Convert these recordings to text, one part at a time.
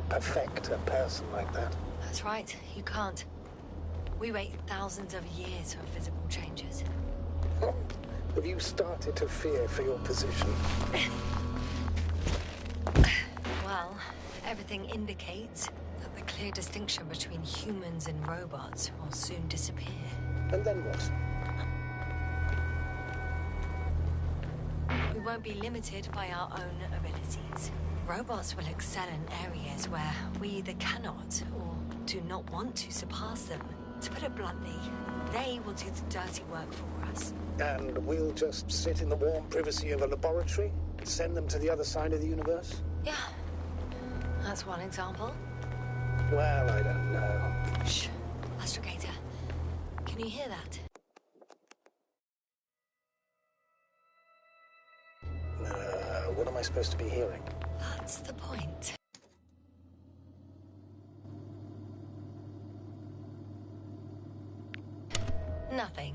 perfect a person like that. That's right, you can't. We wait thousands of years for visible changes. Have you started to fear for your position? Well, everything indicates that the clear distinction between humans and robots will soon disappear. And then what? We won't be limited by our own abilities. Robots will excel in areas where we either cannot or do not want to surpass them. To put it bluntly, they will do the dirty work for us. And we'll just sit in the warm privacy of a laboratory? Send them to the other side of the universe? Yeah, that's one example. Well, I don't know. Shh, Astrogator. Can you hear that? What am I supposed to be hearing? That's the point. Nothing.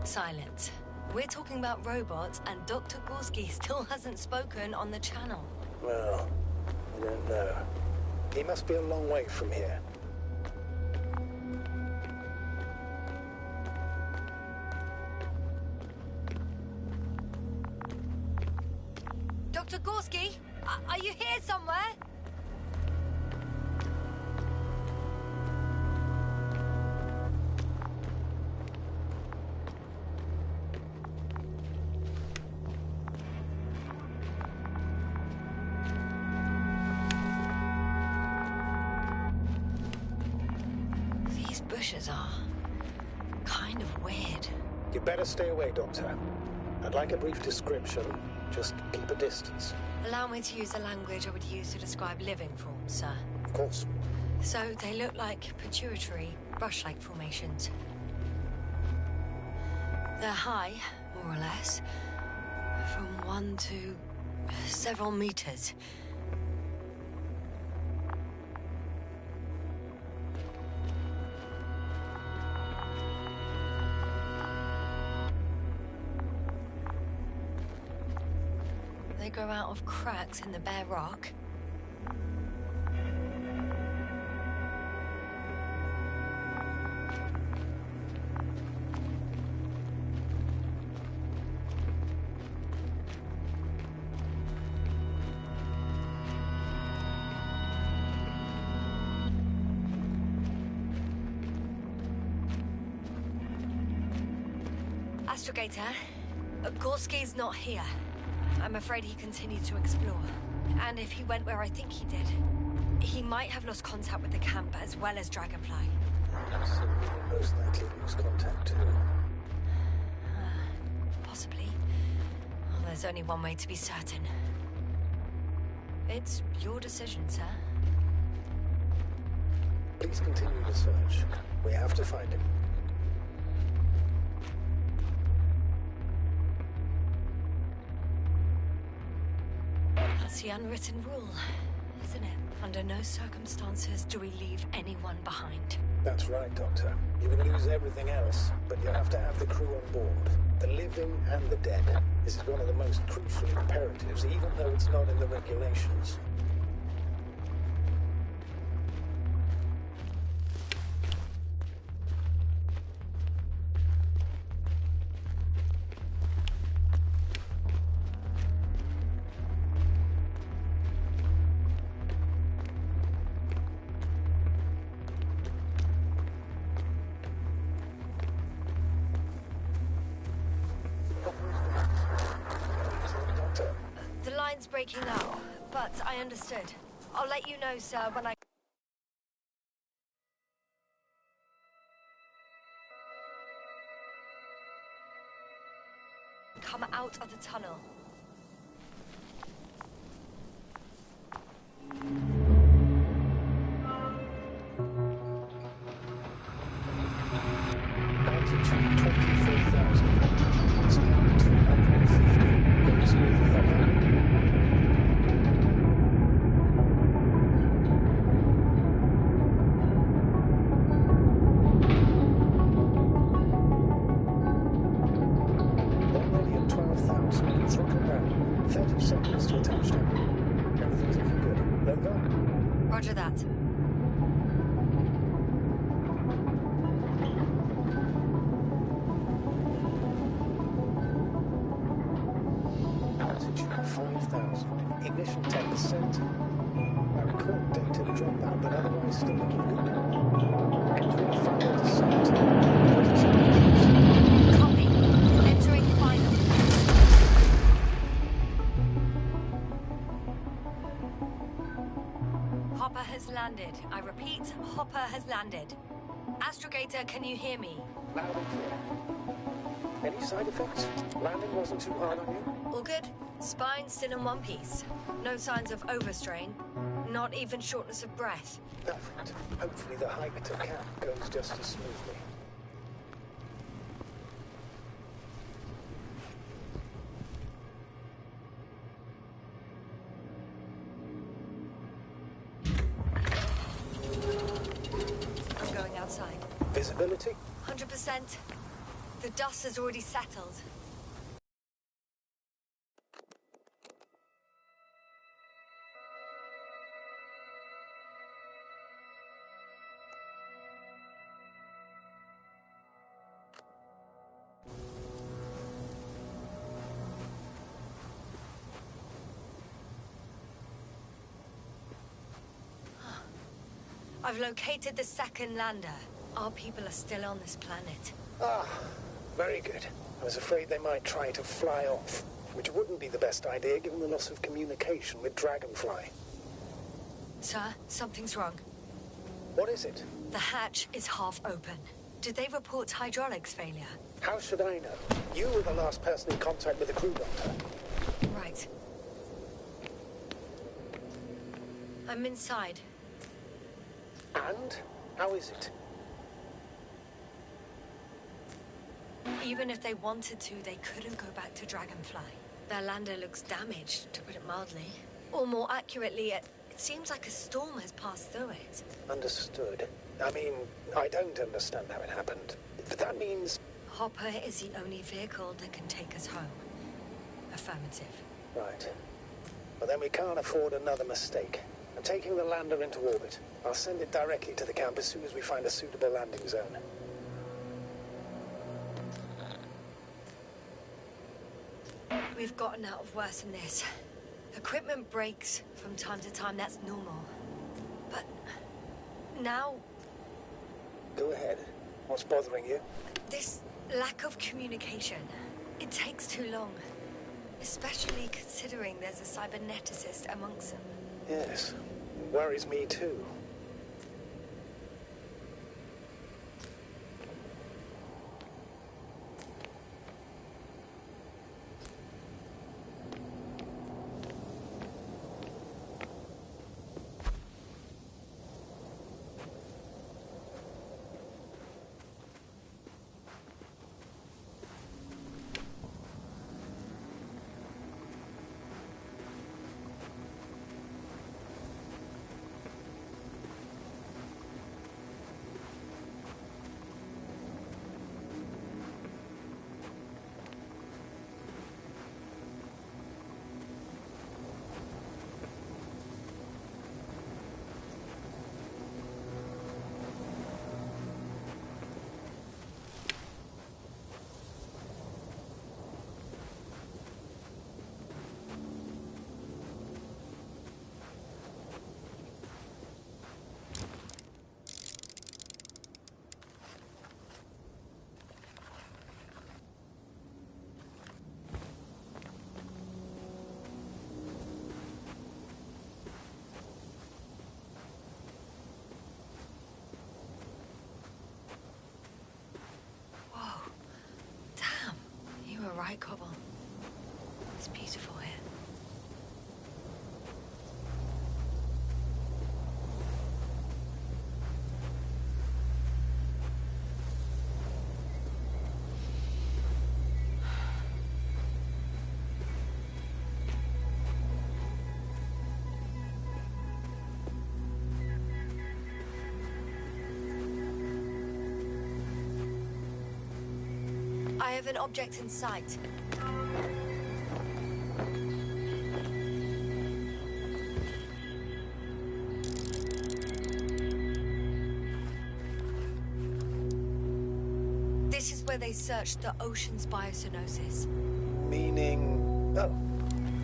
Silence. We're talking about robots, and Dr. Gorski still hasn't spoken on the channel. Well, I don't know. He must be a long way from here. Dr. Gorski, are you here somewhere? These bushes are kind of weird. You better stay away, Doctor. I'd like a brief description. Just keep a distance. Allow me to use the language I would use to describe living forms, sir. Of course. So they look like pituitary, brush-like formations. They're high, more or less, from 1 to several meters. They grow out of cracks in the bare rock. Astrogator, Gorski's not here. I'm afraid he continued to explore. And if he went where I think he did, he might have lost contact with the camp as well as Dragonfly. So we'll most likely lose contact too. Possibly. Well, there's only one way to be certain. It's your decision, sir. Please continue the search. We have to find him. That's the unwritten rule, isn't it? Under no circumstances do we leave anyone behind. That's right, Doctor. You can lose everything else, but you have to have the crew on board. The living and the dead. This is one of the most crucial imperatives, even though it's not in the regulations. Breaking up, but I understood. I'll let you know, sir, when I... come out of the tunnel. Altitude 24,000. Speed 250. Go smoothly up. 100,000. Ignition 10%. I record data dropout, but otherwise still looking good. Entering final descent. Copy. Entering final. Hopper has landed. I repeat, Hopper has landed. Astrogator, can you hear me? Loud and clear. Any side effects? Landing wasn't too hard on you? All good. Spine still in one piece. No signs of overstrain. Not even shortness of breath. Perfect. Hopefully the hike to camp goes just as smoothly. I'm going outside. Visibility? 100%. The dust has already settled. I've located the second lander. Our people are still on this planet. Ah, very good. I was afraid they might try to fly off, which wouldn't be the best idea given the loss of communication with Dragonfly. Sir, something's wrong. What is it? The hatch is half open. Did they report hydraulics failure? How should I know? You were the last person in contact with the crew doctor. Right. I'm inside. And? How is it? Even if they wanted to, they couldn't go back to Dragonfly. Their lander looks damaged, to put it mildly. Or more accurately, it seems like a storm has passed through it. Understood. I mean, I don't understand how it happened. But that means... Hopper is the only vehicle that can take us home. Affirmative. Right. Well, then we can't afford another mistake. I'm taking the lander into orbit. I'll send it directly to the camp as soon as we find a suitable landing zone. We've gotten out of worse than this. Equipment breaks from time to time, that's normal. But now... Go ahead. What's bothering you? This lack of communication. It takes too long. Especially considering there's a cyberneticist amongst them. Yes. Worries me too. Right, Cobble. It's beautiful here. I have an object in sight. This is where they searched the ocean's biocenosis. Meaning... Oh,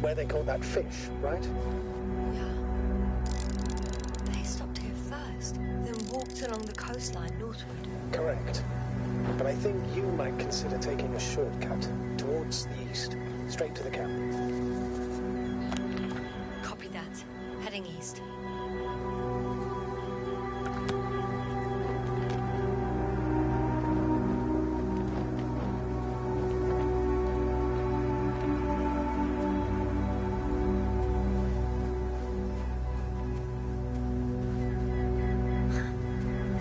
Where they caught that fish, right? Yeah. They stopped here first, then walked along the coastline northward. Correct. But I think you might consider taking a shortcut towards the east, straight to the camp. Copy that. Heading east.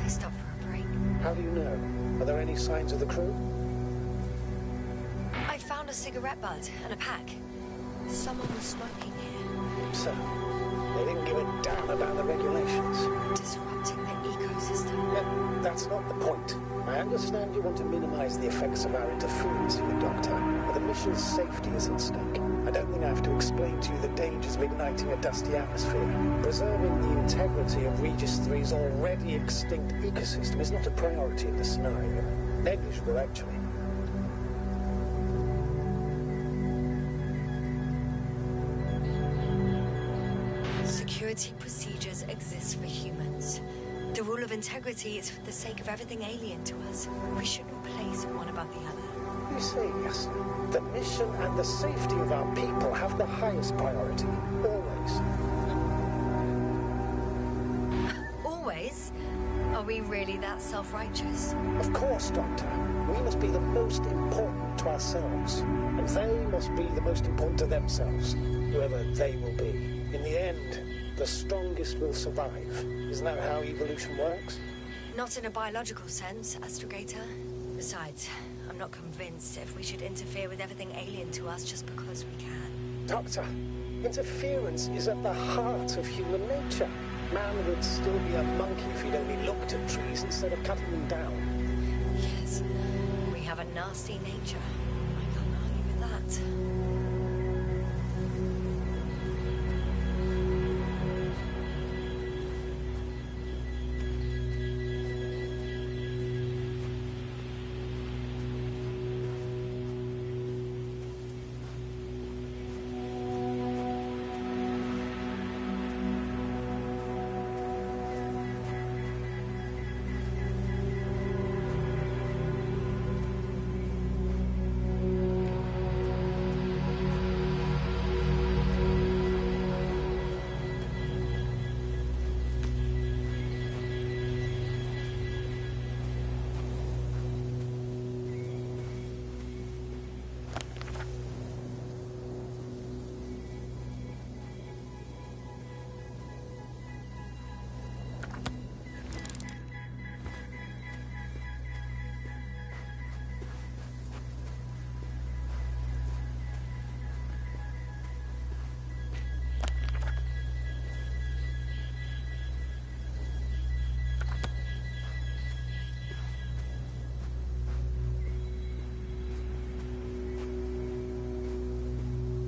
They stopped for a break. How do you know? Are there any signs of the crew? I found a cigarette butt and a pack. Someone was smoking here. So, they didn't give a damn about the regulations. Disrupting the ecosystem. No, that's not the point. I understand you want to minimize the effects of our interference here, Doctor, but the mission's safety is at stake. I don't think I have to explain to you the dangers of igniting a dusty atmosphere. Preserving the integrity of Regis 3's already extinct ecosystem is not a priority in this scenario. Negligible, actually. Security procedures exist for humans. The rule of integrity is for the sake of everything alien to us. We shouldn't place one above the other. You say, yes. The mission and the safety of our people have the highest priority. Always. Always? Are we really that self-righteous? Of course, Doctor. We must be the most important to ourselves. And they must be the most important to themselves. Whoever they will be. In the end, the strongest will survive. Isn't that how evolution works? Not in a biological sense, Astrogator. Besides, I'm not convinced if we should interfere with everything alien to us just because we can. Doctor, interference is at the heart of human nature. Man would still be a monkey if he'd only looked at trees instead of cutting them down. Yes, we have a nasty nature. I can't argue with that.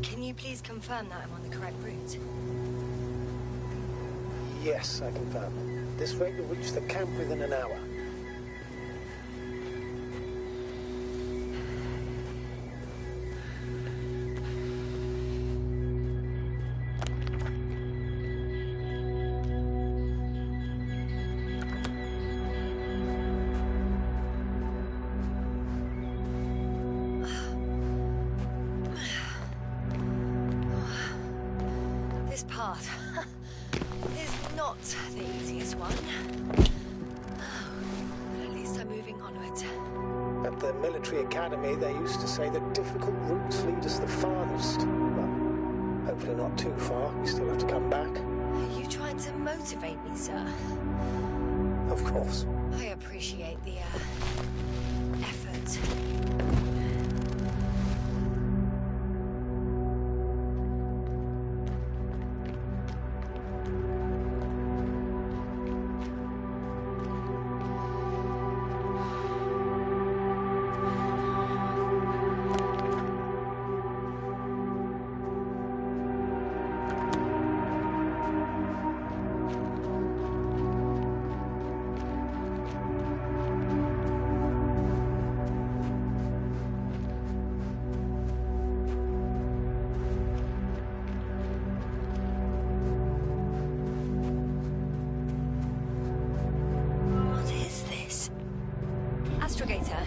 Can you please confirm that I'm on the correct route? Yes, I confirm. This rate will reach the camp within an hour. This path is not the easiest one. But at least I'm moving onward. At the military academy, they used to say that difficult routes lead us the farthest. Well, hopefully not too far. We still have to come back. Are you trying to motivate me, sir? Of course. I appreciate the, effort. Astrogator,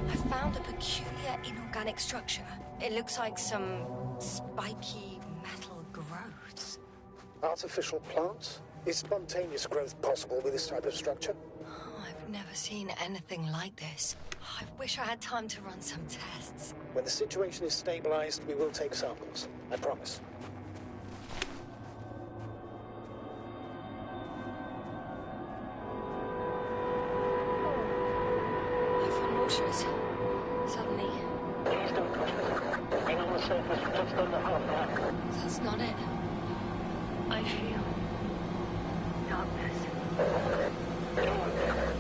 I found a peculiar inorganic structure. It looks like some spiky metal growths. Artificial plants? Is spontaneous growth possible with this type of structure? Oh, I've never seen anything like this. I wish I had time to run some tests. When the situation is stabilized, we will take samples. I promise. I feel nauseous. Suddenly. Please don't push me. Been on the surface for just under half an hour. That's not it. I feel darkness. Hang on. Hang on.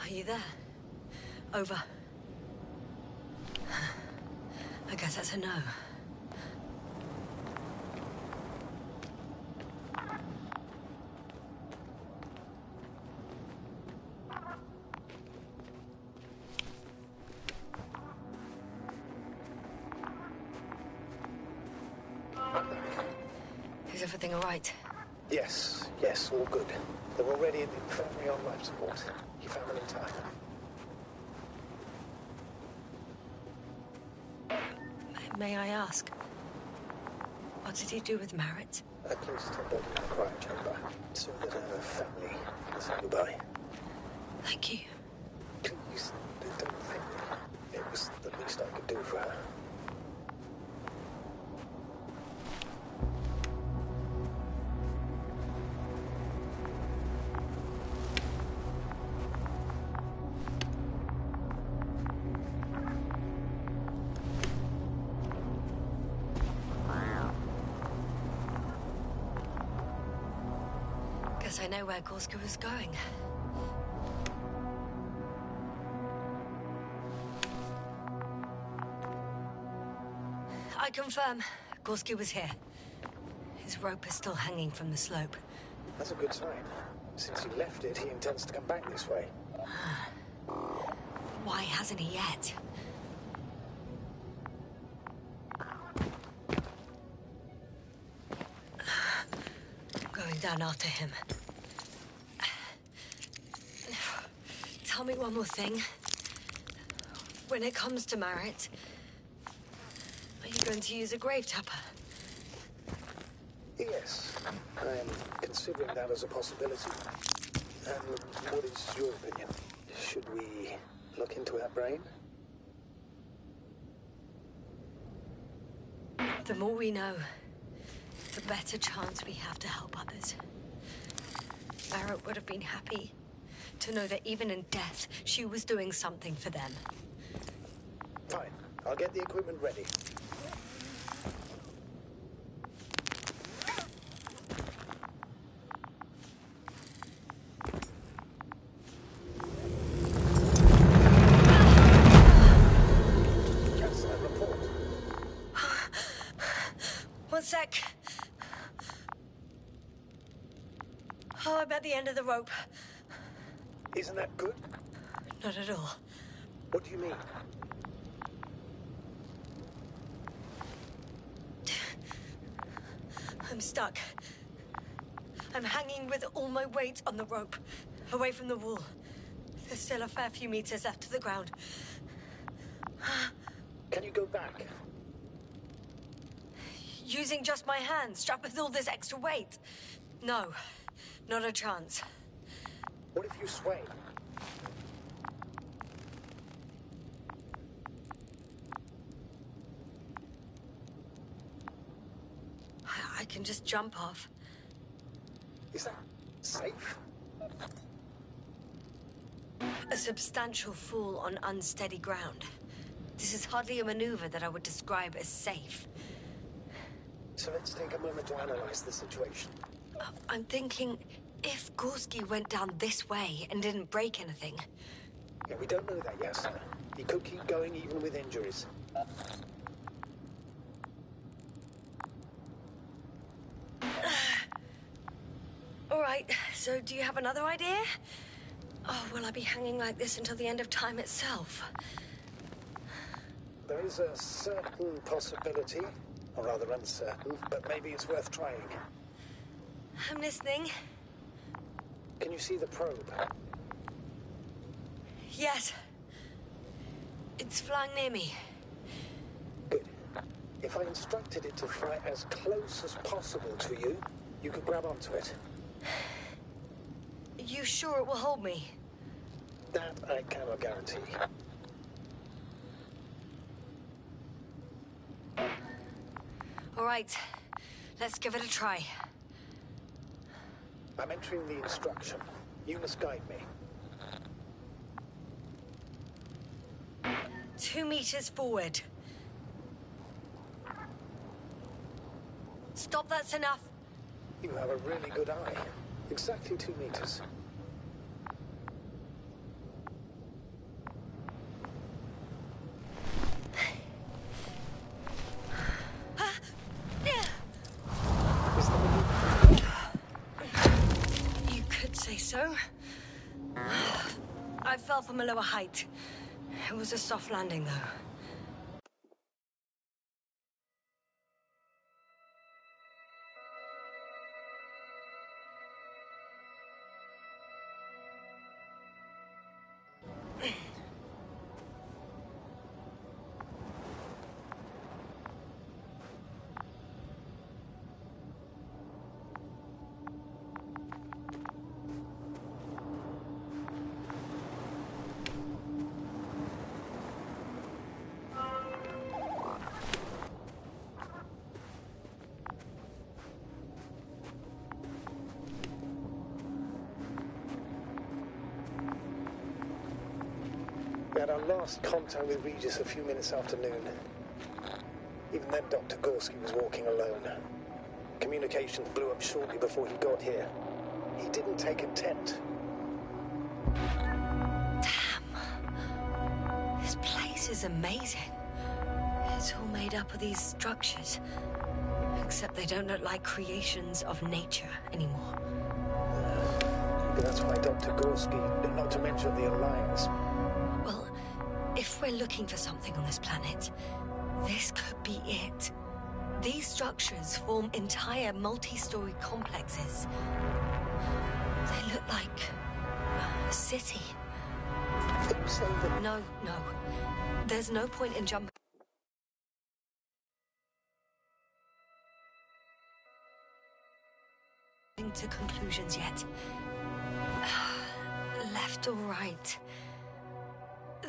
Are you there? Over. I guess that's a no. Is everything all right? Yes, all good. They're already in the infirmary on life support. You found them in time. May I ask? What did he do with Merritt? I placed her body in a quiet chamber so that her family can say goodbye. Thank you. Please, don't thank me. It was the least I could do for her. Guess I know where Gorska was going. I confirm, Gorski was here. His rope is still hanging from the slope. That's a good sign. Since he left it, he intends to come back this way. Why hasn't he yet? Going down after him. Tell me one more thing. When it comes to Merritt, are you going to use a grave tapper? Yes, I am considering that as a possibility. And what is your opinion? Should we look into her brain? The more we know, the better chance we have to help others. Merritt would have been happy to know that even in death, she was doing something for them. Fine. I'll get the equipment ready. Yes, I report. One sec. Oh, I'm at the end of the rope. Isn't that good? Not at all. What do you mean? I'm stuck. I'm hanging with all my weight on the rope, away from the wall. There's still a fair few meters left to the ground. Can you go back? Using just my hands, strapped with all this extra weight? No, not a chance. What if you sway? I can just jump off. Is that safe? A substantial fall on unsteady ground. This is hardly a maneuver that I would describe as safe. So let's take a moment to analyze the situation. I'm thinking, if Gorski went down this way and didn't break anything... Yeah, we don't know that yet, sir. He could keep going even with injuries. All right, so do you have another idea? Oh, will I be hanging like this until the end of time itself? There is a certain possibility, or rather uncertain, but maybe it's worth trying. I'm listening. Can you see the probe? Yes. It's flying near me. Good. If I instructed it to fly as close as possible to you, you could grab onto it. You sure it will hold me? That I cannot guarantee. All right, let's give it a try. I'm entering the instruction. You must guide me. 2 meters forward. Stop, that's enough. You have a really good eye. Exactly 2 meters. I fell from a lower height. It was a soft landing, though. We had our last contact with Regis a few minutes after noon. Even then, Dr. Gorski was walking alone. Communications blew up shortly before he got here. He didn't take a tent. Damn. This place is amazing. It's all made up of these structures. Except they don't look like creations of nature anymore. Maybe that's why Dr. Gorski, not to mention the Alliance. Well, if we're looking for something on this planet, this could be it. These structures form entire multi-story complexes. They look like a city. Are you saying that... No. There's no point in jumping to conclusions yet. Left or right?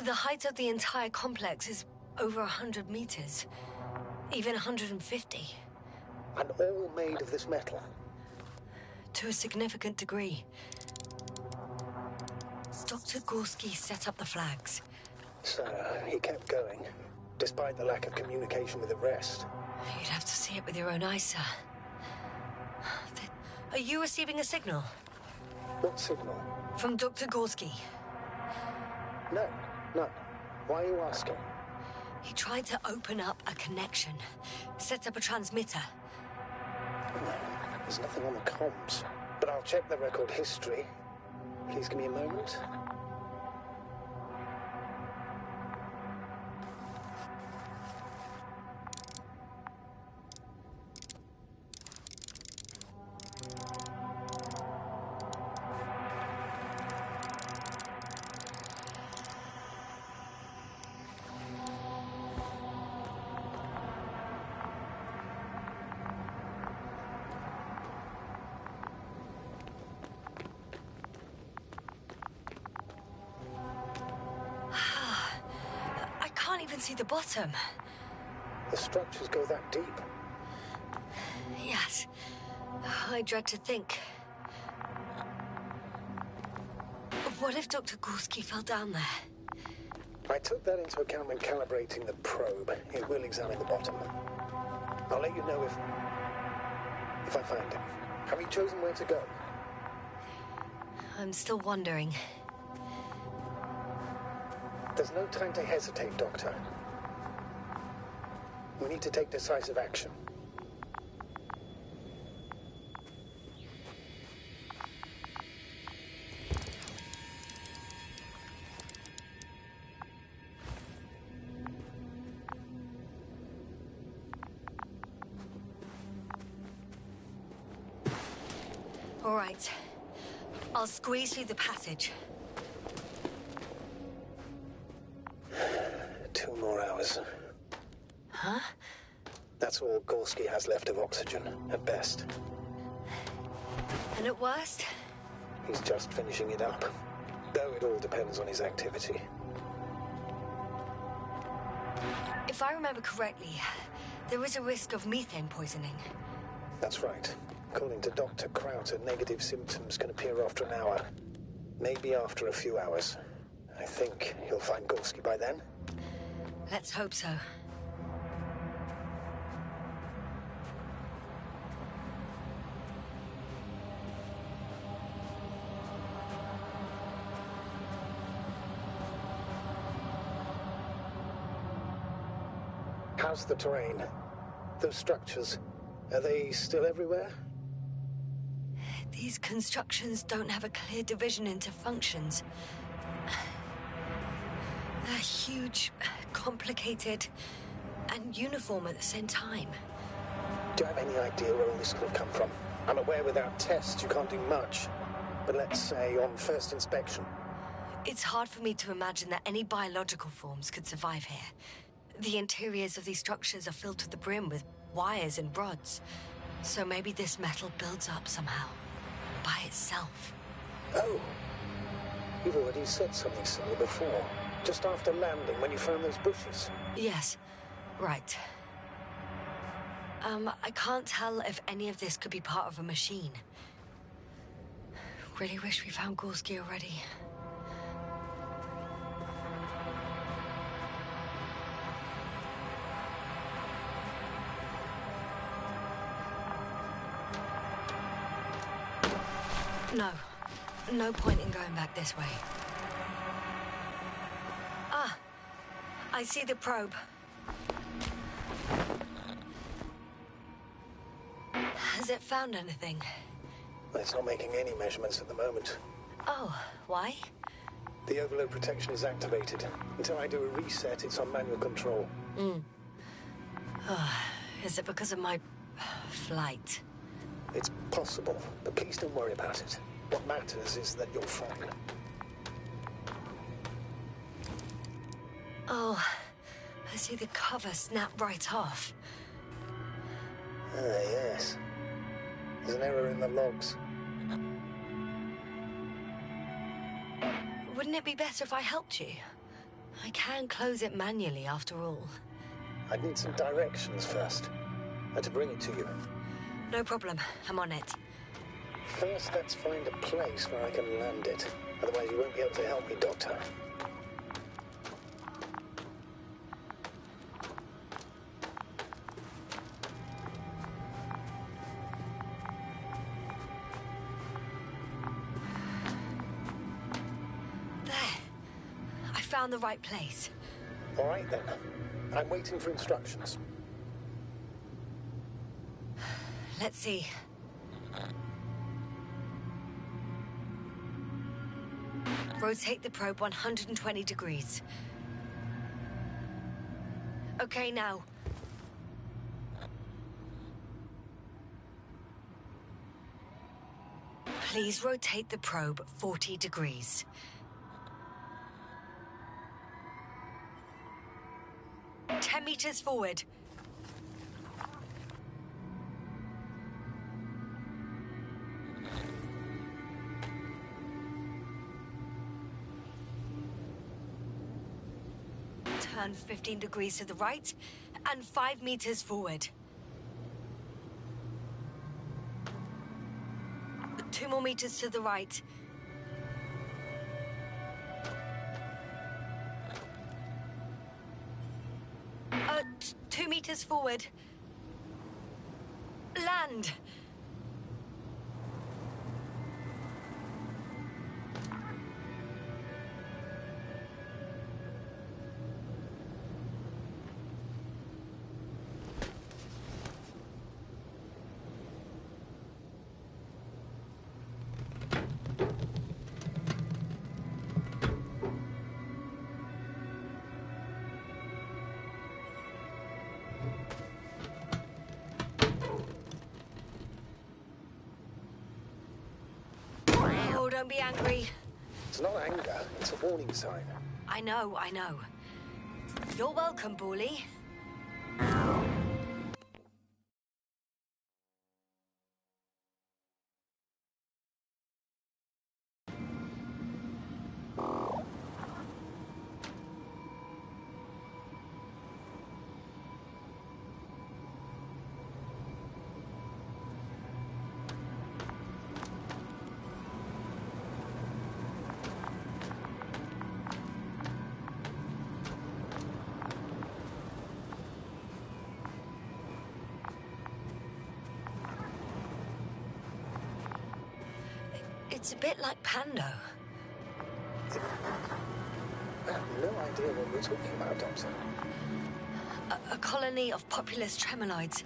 The height of the entire complex is over 100 meters. Even 150. And all made of this metal? To a significant degree. Dr. Gorski set up the flags. So, he kept going, despite the lack of communication with the rest. You'd have to see it with your own eyes, sir. Are you receiving a signal? What signal? From Dr. Gorski. No, none. Why are you asking? He tried to open up a connection, set up a transmitter. There's nothing on the comms, but I'll check the record history. Please give me a moment. See the bottom. The structures go that deep. Yes. I dread to think. What if Dr. Gorski fell down there? I took that into account when calibrating the probe. It will examine the bottom. I'll let you know if I find him. Have you chosen where to go? I'm still wondering. There's no time to hesitate, Doctor. We need to take decisive action. All right. I'll squeeze through the passage. 2 more hours. Huh? That's all Gorski has left of oxygen, at best. And at worst? He's just finishing it up. Though it all depends on his activity. If I remember correctly, there is a risk of methane poisoning. That's right. According to Dr. Krauter, negative symptoms can appear after an hour. Maybe after a few hours. I think he'll find Gorski by then. Let's hope so. How's the terrain? Those structures, are they still everywhere? These constructions don't have a clear division into functions. huge, complicated, and uniform at the same time. Do you have any idea where all this could have come from? I'm aware without tests you can't do much. But let's say on first inspection. It's hard for me to imagine that any biological forms could survive here. The interiors of these structures are filled to the brim with wires and rods. So maybe this metal builds up somehow, by itself. Oh. You've already said something similar before. Just after landing, when you found those bushes. Yes, right. I can't tell if any of this could be part of a machine. Really wish we found Gorski already. No. No point in going back this way. Ah! I see the probe. Has it found anything? It's not making any measurements at the moment. Oh, why? The overload protection is activated. Until I do a reset, it's on manual control. Is it because of my flight? It's possible, but please don't worry about it. What matters is that you're fine. Oh, I see the cover snap right off. Ah, yes. There's an error in the logs. Wouldn't it be better if I helped you? I can close it manually, after all. I'd need some directions first. To bring it to you. No problem. I'm on it. First, let's find a place where I can land it. Otherwise, you won't be able to help me, Doctor. There. I found the right place. All right, then. I'm waiting for instructions. Let's see. Rotate the probe 120 degrees. Okay, now. Please rotate the probe 40 degrees. Ten meters forward. Turn 15 degrees to the right, and 5 meters forward. 2 more meters to the right. Two meters forward. Land! Oh, don't be angry. It's not anger, it's a warning sign. I know, I know. You're welcome, Bully. It's a bit like Pando. I have no idea what we're talking about, Doctor. A colony of populous tremoloids.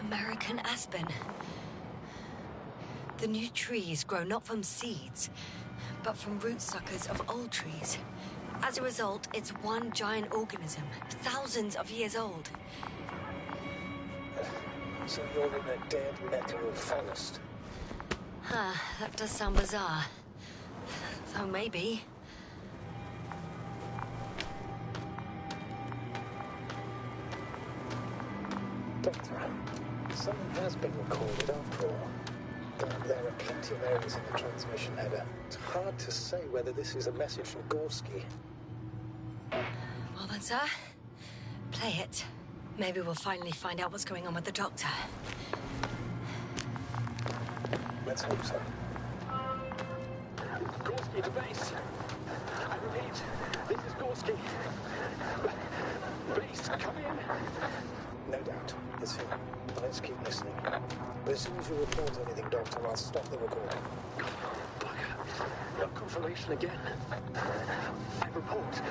American aspen. The new trees grow not from seeds, but from root suckers of old trees. As a result, it's one giant organism, thousands of years old. So you're in a dead metal forest. Huh, that does sound bizarre. Though maybe. Doctor, something has been recorded after all. There are plenty of errors in the transmission header. It's hard to say whether this is a message from Gorski. Well then, sir, play it. Maybe we'll finally find out what's going on with the doctor. Let's hope so. Gorski to base. I repeat, this is Gorski. Base, come in. No doubt. It's him. Let's keep listening. But as soon as you report anything, Doctor, I'll stop the recording. Bugger. No confirmation again. I report.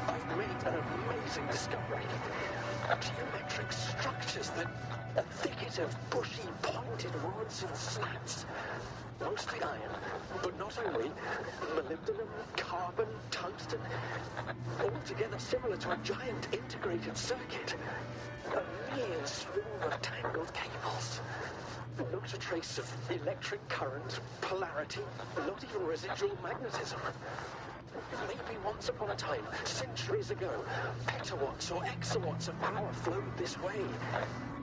I've made an amazing discovery. Geometric structures that a thicket of bushy, pointed rods and slats. Mostly iron, but not only. Molybdenum, carbon, tungsten. Altogether similar to a giant integrated circuit. A mere swarm of tangled cables. Not a trace of electric current, polarity, not even residual magnetism. Maybe once upon a time, centuries ago, petawatts or exawatts of power flowed this way.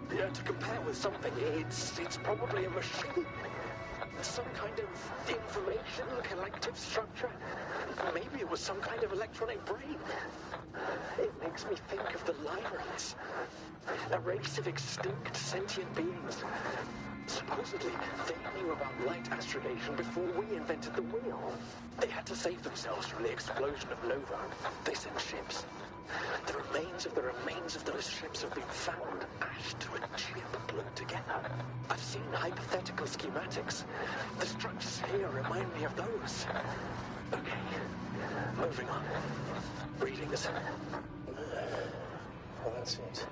To compare with something, it's probably a machine. Some kind of information collective structure. Maybe it was some kind of electronic brain. It makes me think of the Lyrans, a race of extinct sentient beings. Supposedly, they knew about light astrogation before we invented the wheel. They had to save themselves from the explosion of Nova. They sent ships. The remains of those ships have been found, ashed to a chip glued together. I've seen hypothetical schematics. The structures here remind me of those. Okay, moving on. Readings. Well, that's it.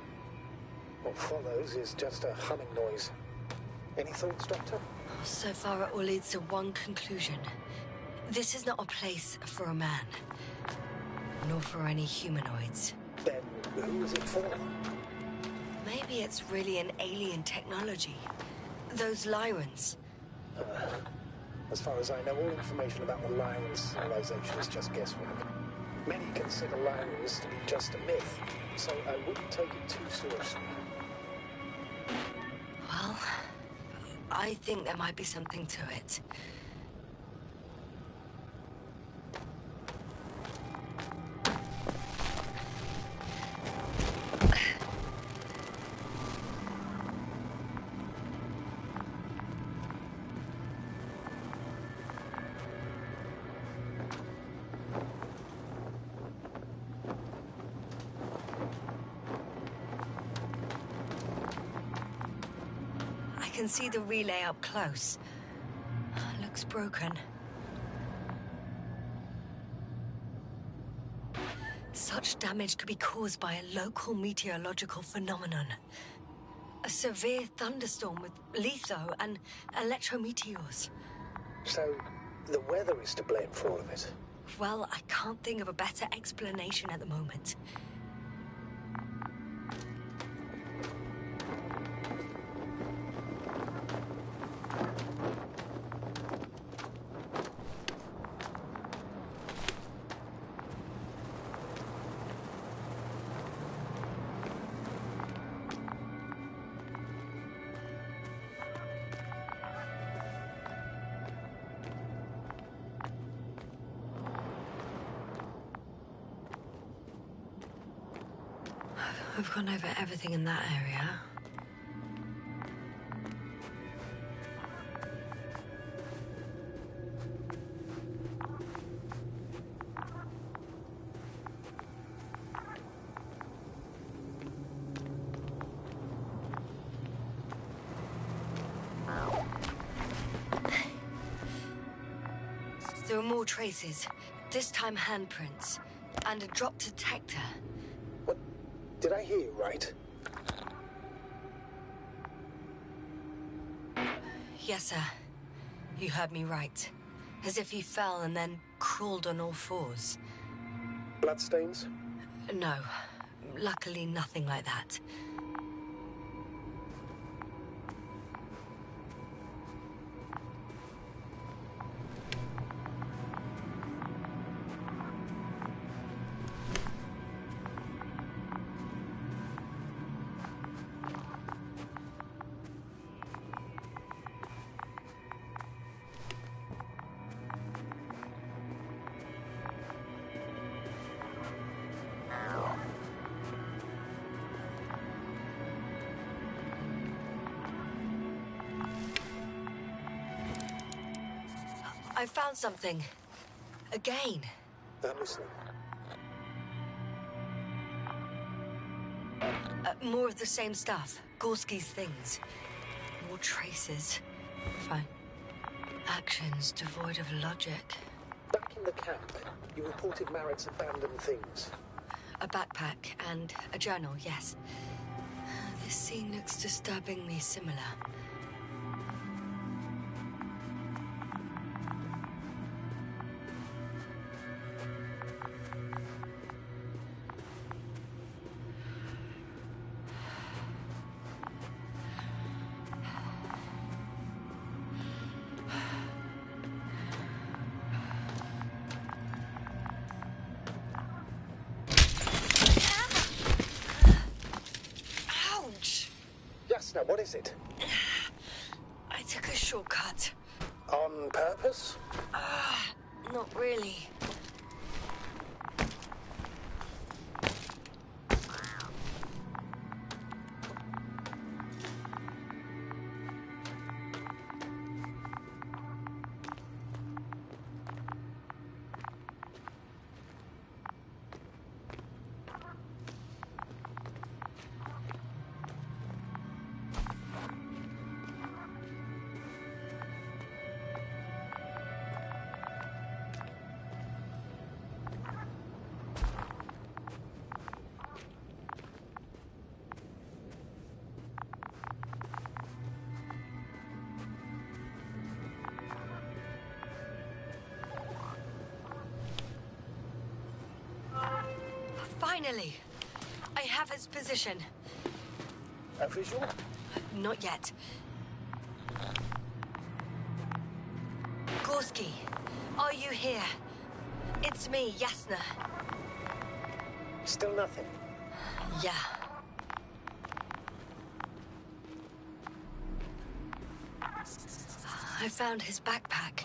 What follows is just a humming noise. Any thoughts, Doctor? So far, it all leads to one conclusion. This is not a place for a man. Nor for any humanoids. Then who is it for? Maybe it's really an alien technology. Those Lyrans. As far as I know, all information about the Lyran civilization is just guesswork. Many consider Lyrans to be just a myth, so I wouldn't take it too seriously. Well, I think there might be something to it. I can see the relay up close. Looks broken. Such damage could be caused by a local meteorological phenomenon. A severe thunderstorm with litho and electrometeors. So, the weather is to blame for all of it? Well, I can't think of a better explanation at the moment. I've gone over everything in that area. There are more traces, this time handprints, and a drop detector. What? Did I hear you right? Yes, sir. You heard me right. As if he fell and then crawled on all fours. Bloodstains? No. Luckily, nothing like that. I found something. Again. I'm listening. More of the same stuff. Gorski's things. More traces. Fine. Actions devoid of logic. Back in the camp, you reported Marit's abandoned things. A backpack and a journal, yes. This scene looks disturbingly similar. Now, what is it? I took a shortcut. On purpose? Not really. Finally! I have his position. A visual? Not yet. Gorski, are you here? It's me, Yasna. Still nothing? Yeah. I found his backpack.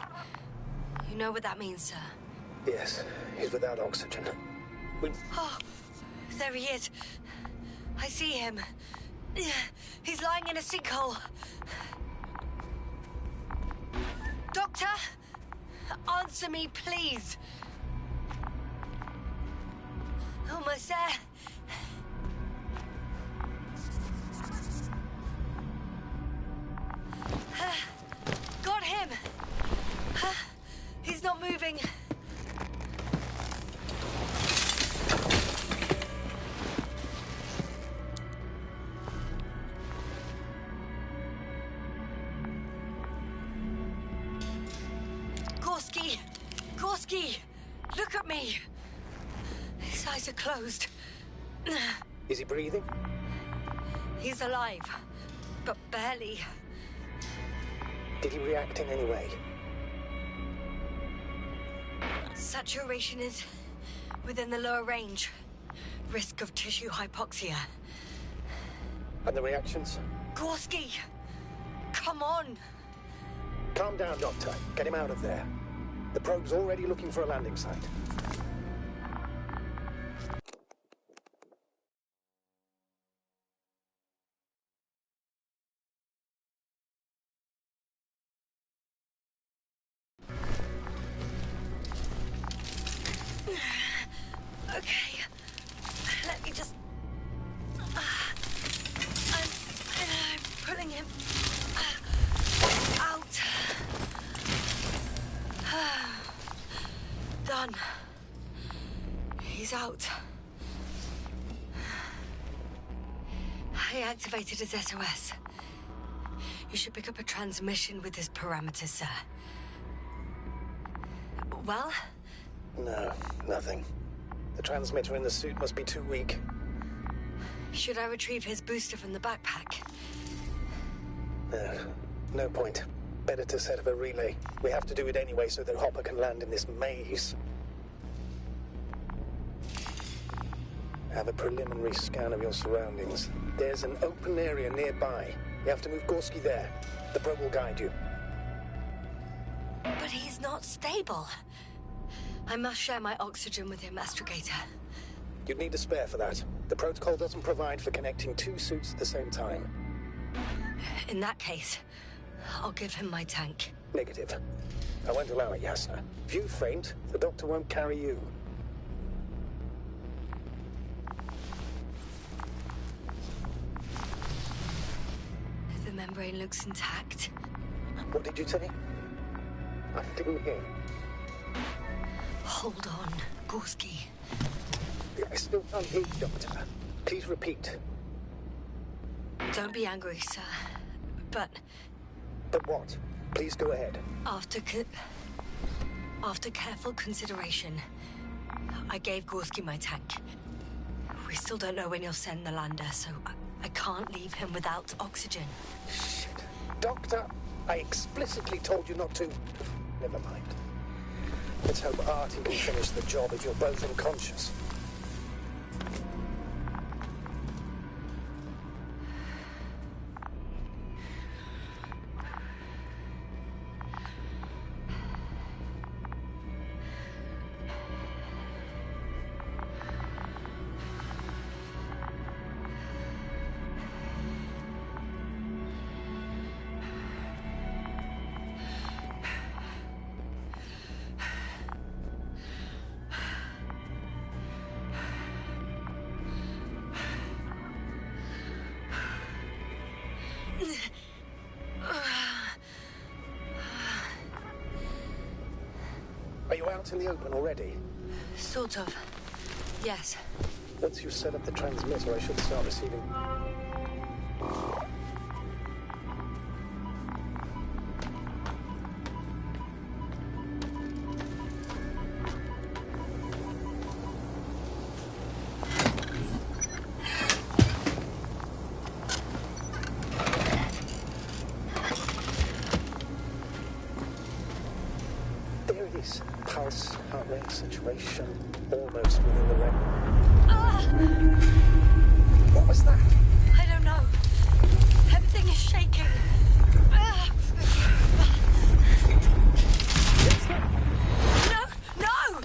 You know what that means, sir? Yes, he's without oxygen. Oh, there he is. I see him. He's lying in a sinkhole. Doctor, answer me, please. Almost there. Got him. He's not moving. Gorski! Look at me! His eyes are closed. Is he breathing? He's alive, but barely. Did he react in any way? Saturation is within the lower range. Risk of tissue hypoxia. And the reactions? Gorski! Come on! Calm down, Doctor. Get him out of there. The probe's already looking for a landing site. Okay. Let me just... I'm pulling him out. Done. He's out. I activated his SOS. You should pick up a transmission with his parameters, sir. Well? No, nothing. The transmitter in the suit must be too weak. Should I retrieve his booster from the backpack? No point. Better to set up a relay. We have to do it anyway so that Hopper can land in this maze. Have a preliminary scan of your surroundings. There's an open area nearby. You have to move Gorski there. The probe will guide you. But he's not stable. I must share my oxygen with him, Astrogator. You'd need a spare for that. The protocol doesn't provide for connecting two suits at the same time. In that case, I'll give him my tank. Negative. I won't allow it, Yasna. If you faint, the doctor won't carry you. The membrane looks intact. What did you say? I didn't hear. Hold on, Gorski. I still can't hear you, Doctor. Please repeat. Don't be angry, sir. But But what? Please go ahead. after careful consideration, I gave Gorski my tank. We still don't know when you'll send the lander, so I can't leave him without oxygen. Shit. Doctor, I explicitly told you not to. Never mind. Let's hope Artie can finish the job if you're both unconscious. Are you out in the open already? Sort of. Yes. Once you set up the transmitter, I should start receiving... There it is. Pulse, heart rate, saturation, almost within the range. What was that? I don't know. Everything is shaking. No! No!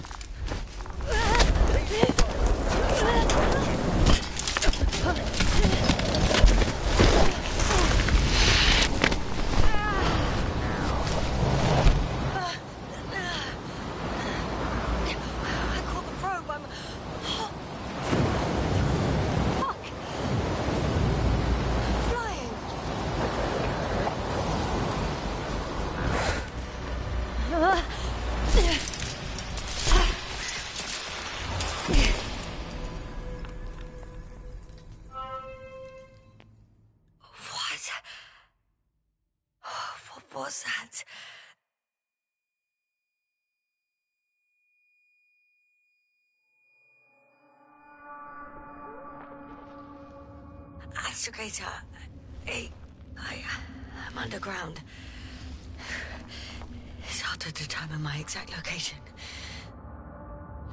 I caught the probe. I'm... Fuck! Flying! What was that? Astrogator, I'm underground. It's hard to determine my exact location.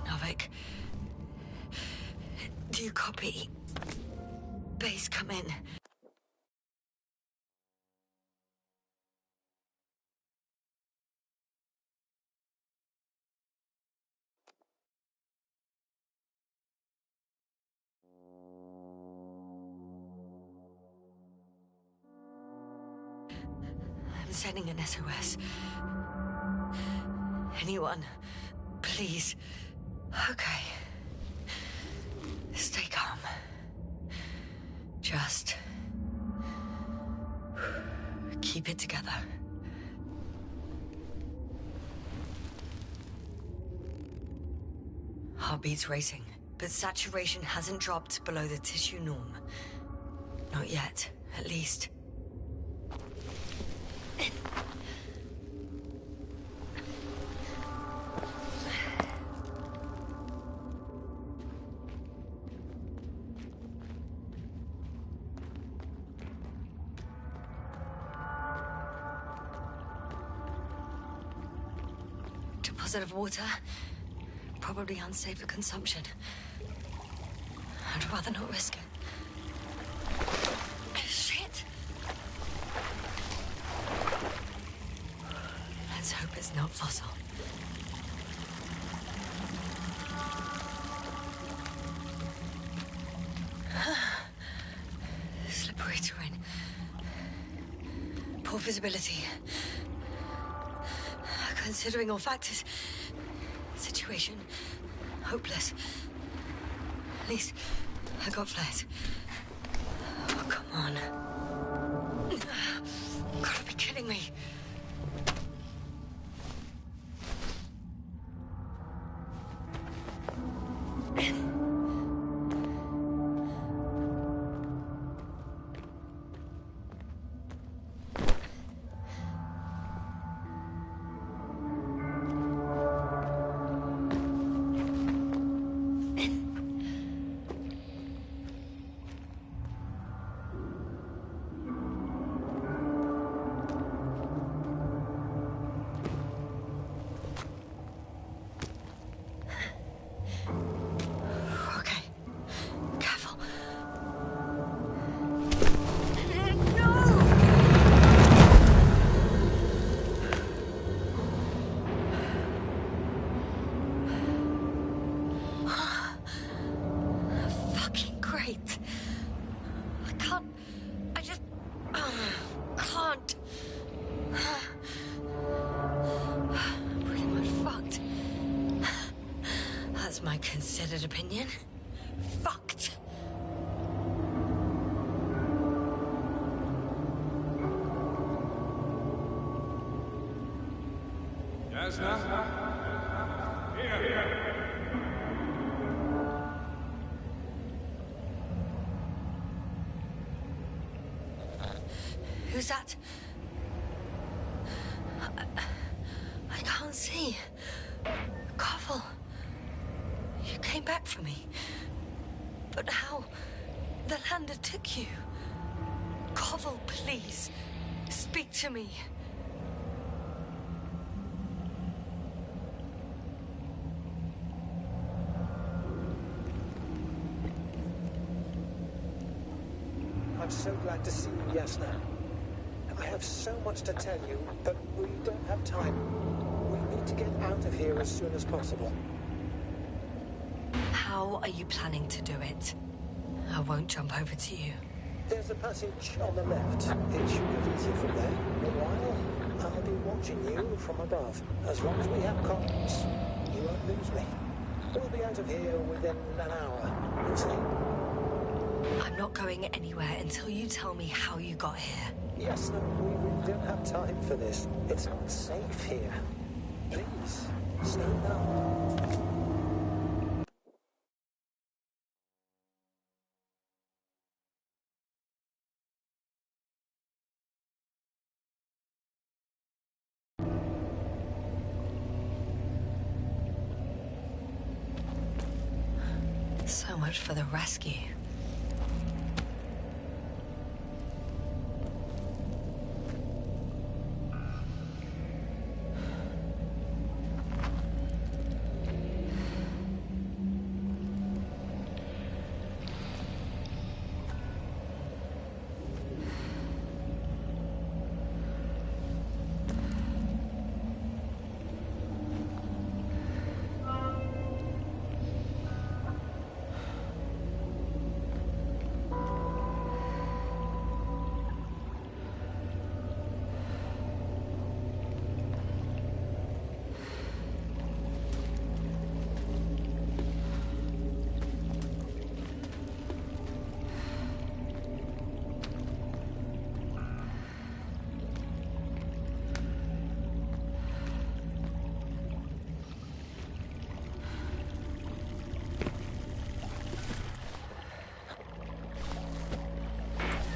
Novik, do you copy? Base, come in. I'm sending an SOS. Anyone, please. Okay. Stay calm. Just keep it together. Heartbeat's racing, but saturation hasn't dropped below the tissue norm. Not yet, at least. deposit of water. Probably unsafe for consumption. I'd rather not risk it. Shit! Let's hope it's not fossil. Slippery terrain. Poor visibility. Considering all factors, situation hopeless. At least I got flares. Oh, come on. Gotta be kidding me. My considered opinion. Fucked. Jasna? Here. Who's that? I can't see. Koval. You came back for me. But how? The lander took you. Koval, please. Speak to me. I'm so glad to see you, Jasna. I have so much to tell you, but we don't have time. We need to get out of here as soon as possible. How are you planning to do it? I won't jump over to you. There's a passage on the left. It should be easy from there. Meanwhile, I'll be watching you from above. As long as we have comms, you won't lose me. We'll be out of here within an hour, you'll see. I'm not going anywhere until you tell me how you got here. Yes, no, we don't have time for this. It's not safe here. Please, stand up. So much for the rescue.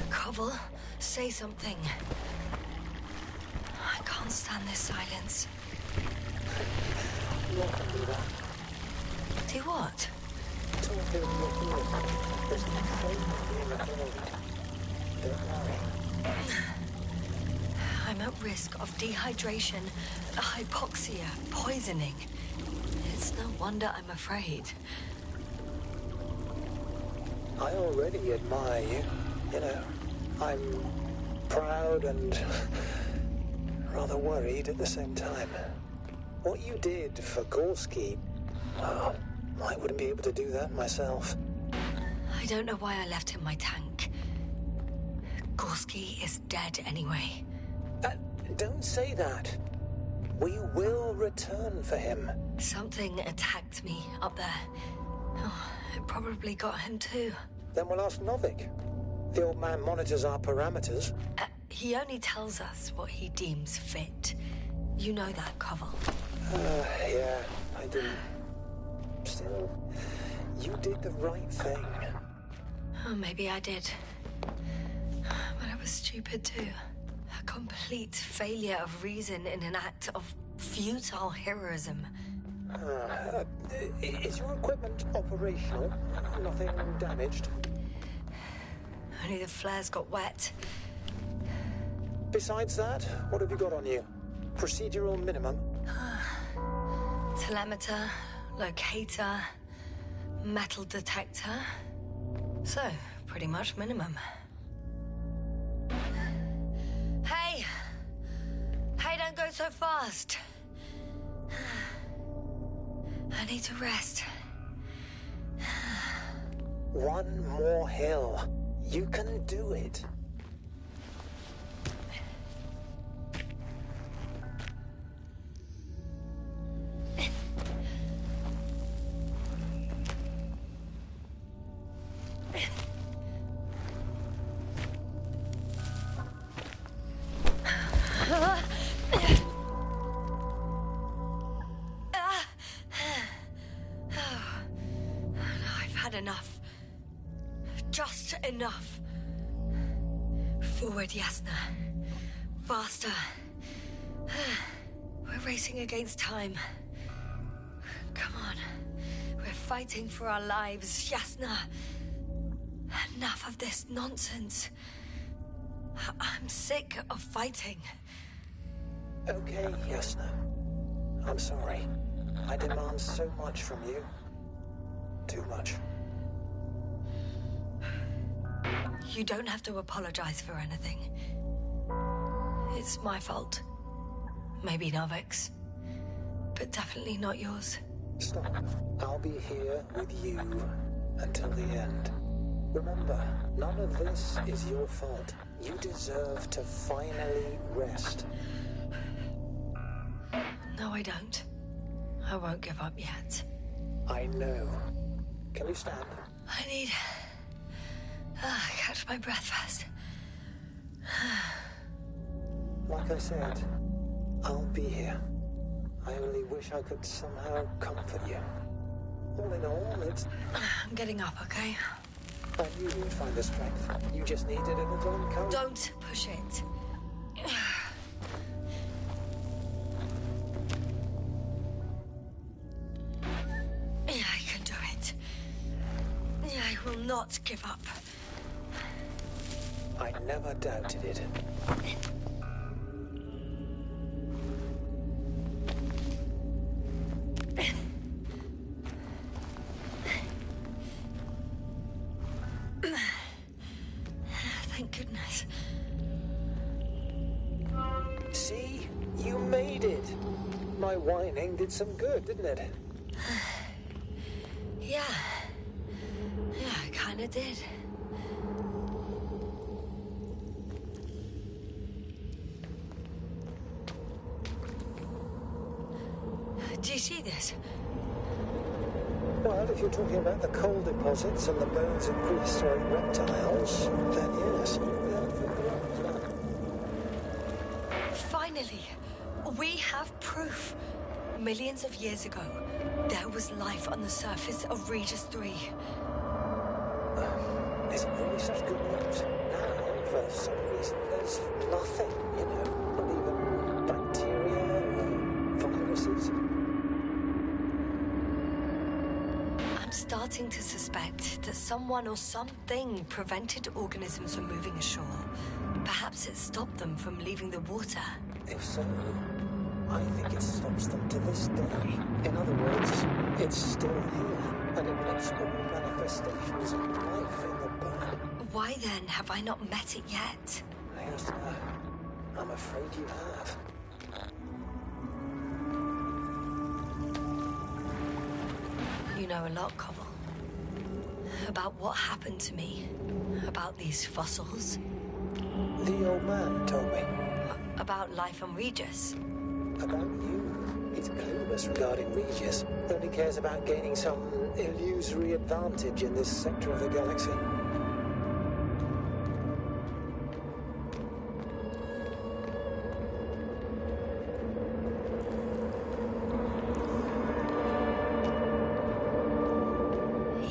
Koval, say something. I can't stand this silence. You can do that. Do what? Talk over your hearing. There's no phone being recorded. Don't worry. I'm at risk of dehydration, hypoxia, poisoning. It's no wonder I'm afraid. I already admire you. You know, I'm proud and rather worried at the same time. What you did for Gorski, well, I wouldn't be able to do that myself. I don't know why I left him my tank. Gorski is dead anyway. Don't say that. We will return for him. Something attacked me up there. Oh, it probably got him too. Then we'll ask Novik. The old man monitors our parameters. He only tells us what he deems fit. You know that, Koval. Yeah, I do. Still, you did the right thing. Oh, maybe I did. But I was stupid too. A complete failure of reason in an act of futile heroism. Is your equipment operational? Nothing damaged? Only the flares got wet. Besides that, what have you got on you? Procedural minimum? Telemeter, locator, metal detector. So, pretty much minimum. Hey! Hey, don't go so fast. I need to rest. One more hill. You can do it. Enough. Just enough. Forward, Yasna. Faster. We're racing against time. Come on. We're fighting for our lives, Yasna. Enough of this nonsense. I'm sick of fighting. Okay, Yasna. I'm sorry. I demand so much from you. Too much. You don't have to apologize for anything. It's my fault. Maybe Novik's. But definitely not yours. Stop. I'll be here with you until the end. Remember, none of this is your fault. You deserve to finally rest. No, I don't. I won't give up yet. I know. Can you stand? I need... catch my breath first. Like I said, I'll be here. I only wish I could somehow comfort you. All in all, it's... I'm getting up, okay? I knew you'd find the strength. You just needed a little encouragement. Don't push it. I can do it. I will not give up. I never doubted it. Thank goodness. See? You made it. My whining did some good, didn't it? Yeah. Yeah, I kinda did. Do you see this? Well, if you're talking about the coal deposits and the bones of prehistoric reptiles, then yes. Finally, we have proof. Millions of years ago, there was life on the surface of Regis 3. Is it really such good news? Now, for some reason, there's nothing, you know, not even bacteria or viruses. I'm starting to suspect that someone or something prevented organisms from moving ashore. Perhaps it stopped them from leaving the water. If so, I think it stops them to this day. In other words, it's still here, and it blocks all manifestations of life in the burn. Why then have I not met it yet? Yes, I'm afraid you have. You know a lot, Cobble. About what happened to me. About these fossils. The old man told me. About life on Regis. About you. He's clueless regarding Regis. Only cares about gaining some illusory advantage in this sector of the galaxy.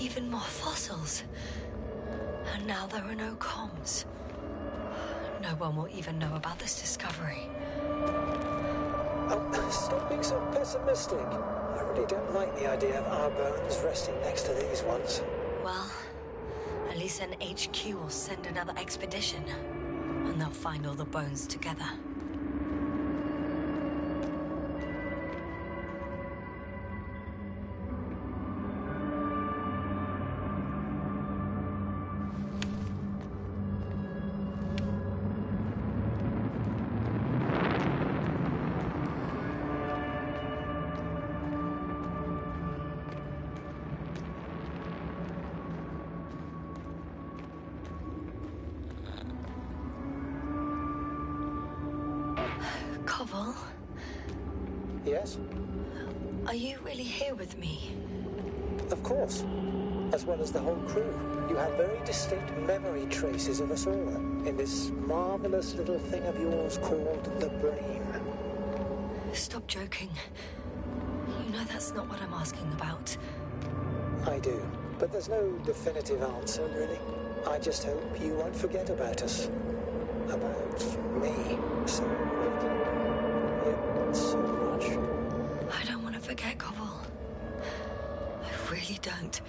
Even more fossils. And now there are no comms. No one will even know about this discovery. Oh, stop being so pessimistic. I really don't like the idea of our bones resting next to these ones. Well, at least an HQ will send another expedition. And they'll find all the bones together. Cobble? Yes? Are you really here with me? Of course. As well as the whole crew. You have very distinct memory traces of us all in this marvelous little thing of yours called the brain. Stop joking. You know that's not what I'm asking about. I do. But there's no definitive answer, really. I just hope you won't forget about us. About me. So little. Yet so much. I don't want to forget, Cobble. I really don't.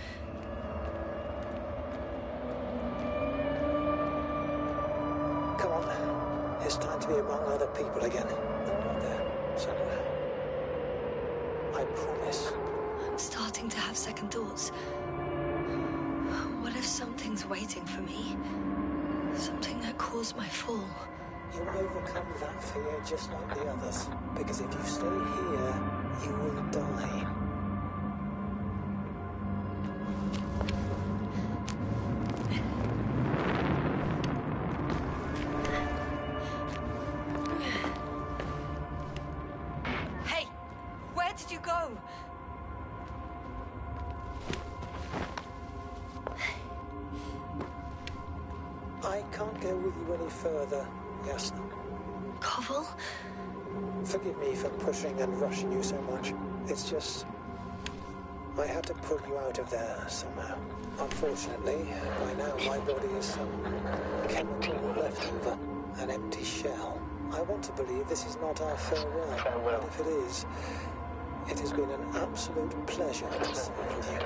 Come on. It's time to be among other people again. They're out there, somewhere. I promise. I'm starting to have second thoughts. What if something's waiting for me? Something that caused my fall. You'll overcome that fear just like the others. Because if you stay here, you will die. Hey! Where did you go? I can't go with you any further, Yasna. Cobble? Forgive me for pushing and rushing you so much. It's just... I had to pull you out of there somehow. Unfortunately, by now my body is some chemical leftover, an empty shell. I want to believe this is not our farewell. But if it is, it has been an absolute pleasure to serve with you.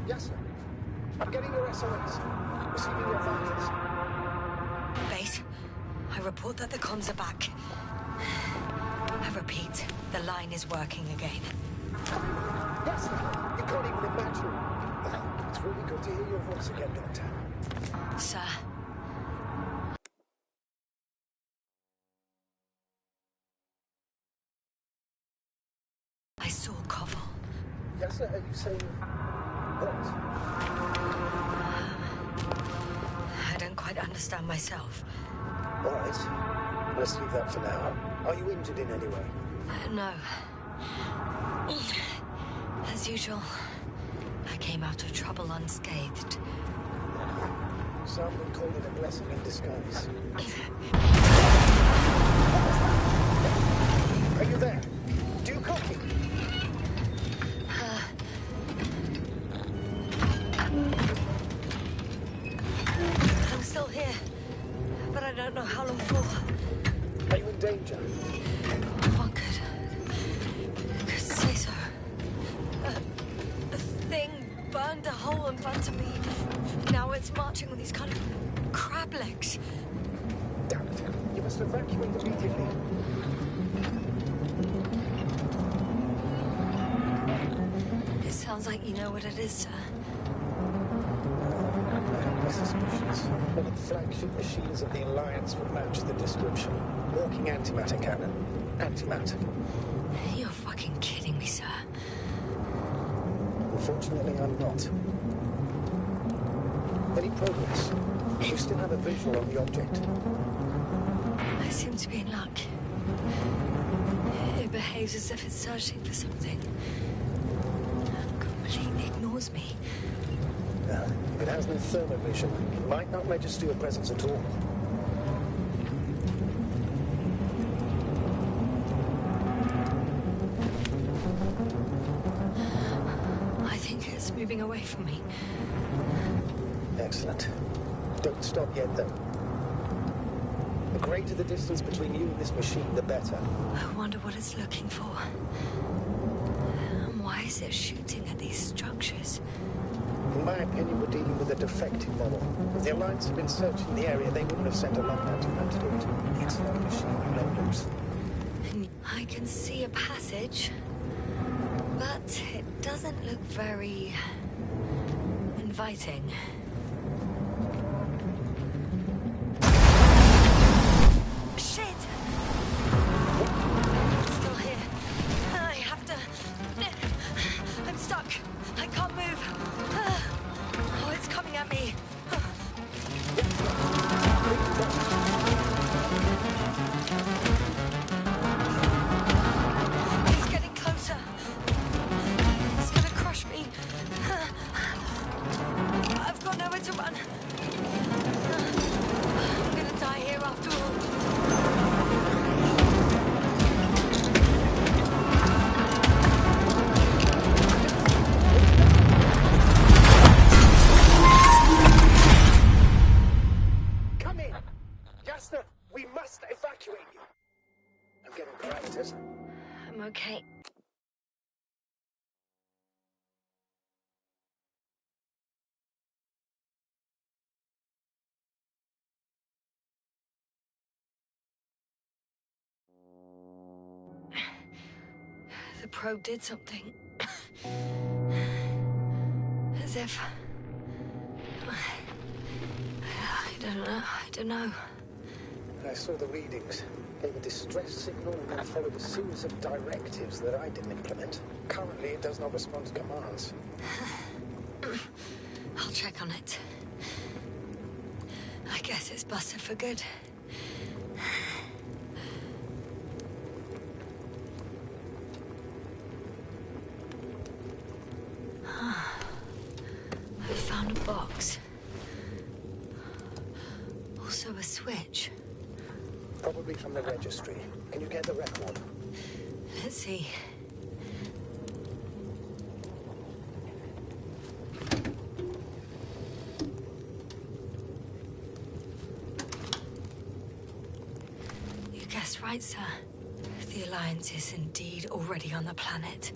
Yes, sir. I'm getting your SOS. Receiving your vitals. Base, I report that the comms are back. I repeat, the line is working again. Yes, sir. You can't even imagine. It's really good to hear your voice again, Doctor. Sir. I saw Cobble. Yes, sir. Are you saying what? I don't quite understand myself. All right. Let's leave that for now. Are you injured in any way? No. As usual, I came out of trouble unscathed. Some would call it a blessing in disguise. Are you there? Do you copy? I'm still here, but I don't know how long for. Are you in danger? One could say so. A thing burned a hole in front of me. Now it's marching on these kind of crab legs. Damn it. You must evacuate immediately. It sounds like you know what it is, sir. I have my suspicions. One of the flagship machines of the Alliance would match the description. Walking antimatter cannon. Antimatter. You're fucking kidding me, sir. Unfortunately, I'm not. Any progress? Do you still have a visual on the object? I seem to be in luck. It behaves as if it's searching for something. And completely ignores me. If it has no thermovision, it might not register your presence at all. I think it's moving away from me. Excellent. Don't stop yet, though. The greater the distance between you and this machine, the better. I wonder what it's looking for. And why is it shooting at these structures? In my opinion, we're dealing with a defective model. If the Alliance had been searching the area, they wouldn't have sent a long antimatter to it. It's not a machine you let loose. And I can see a passage, but it doesn't look very inviting. Shit! It's still here. I have to... I'm stuck. I can't move. Oh, it's coming at me. He's getting closer. He's gonna crush me. I've got nowhere to run. I'm gonna die here after all. Come in! Jasna, we must evacuate you! I'm getting parameters. I'm okay. The probe did something. As if... I don't know. I saw the readings, gave a distress signal, and then followed a series of directives that I didn't implement. Currently, it does not respond to commands. I'll check on it. I guess it's busted for good. I found a box. Also a switch. Probably from the registry. Can you get the record? Let's see. You guessed right, sir. The Alliance is indeed already on the planet.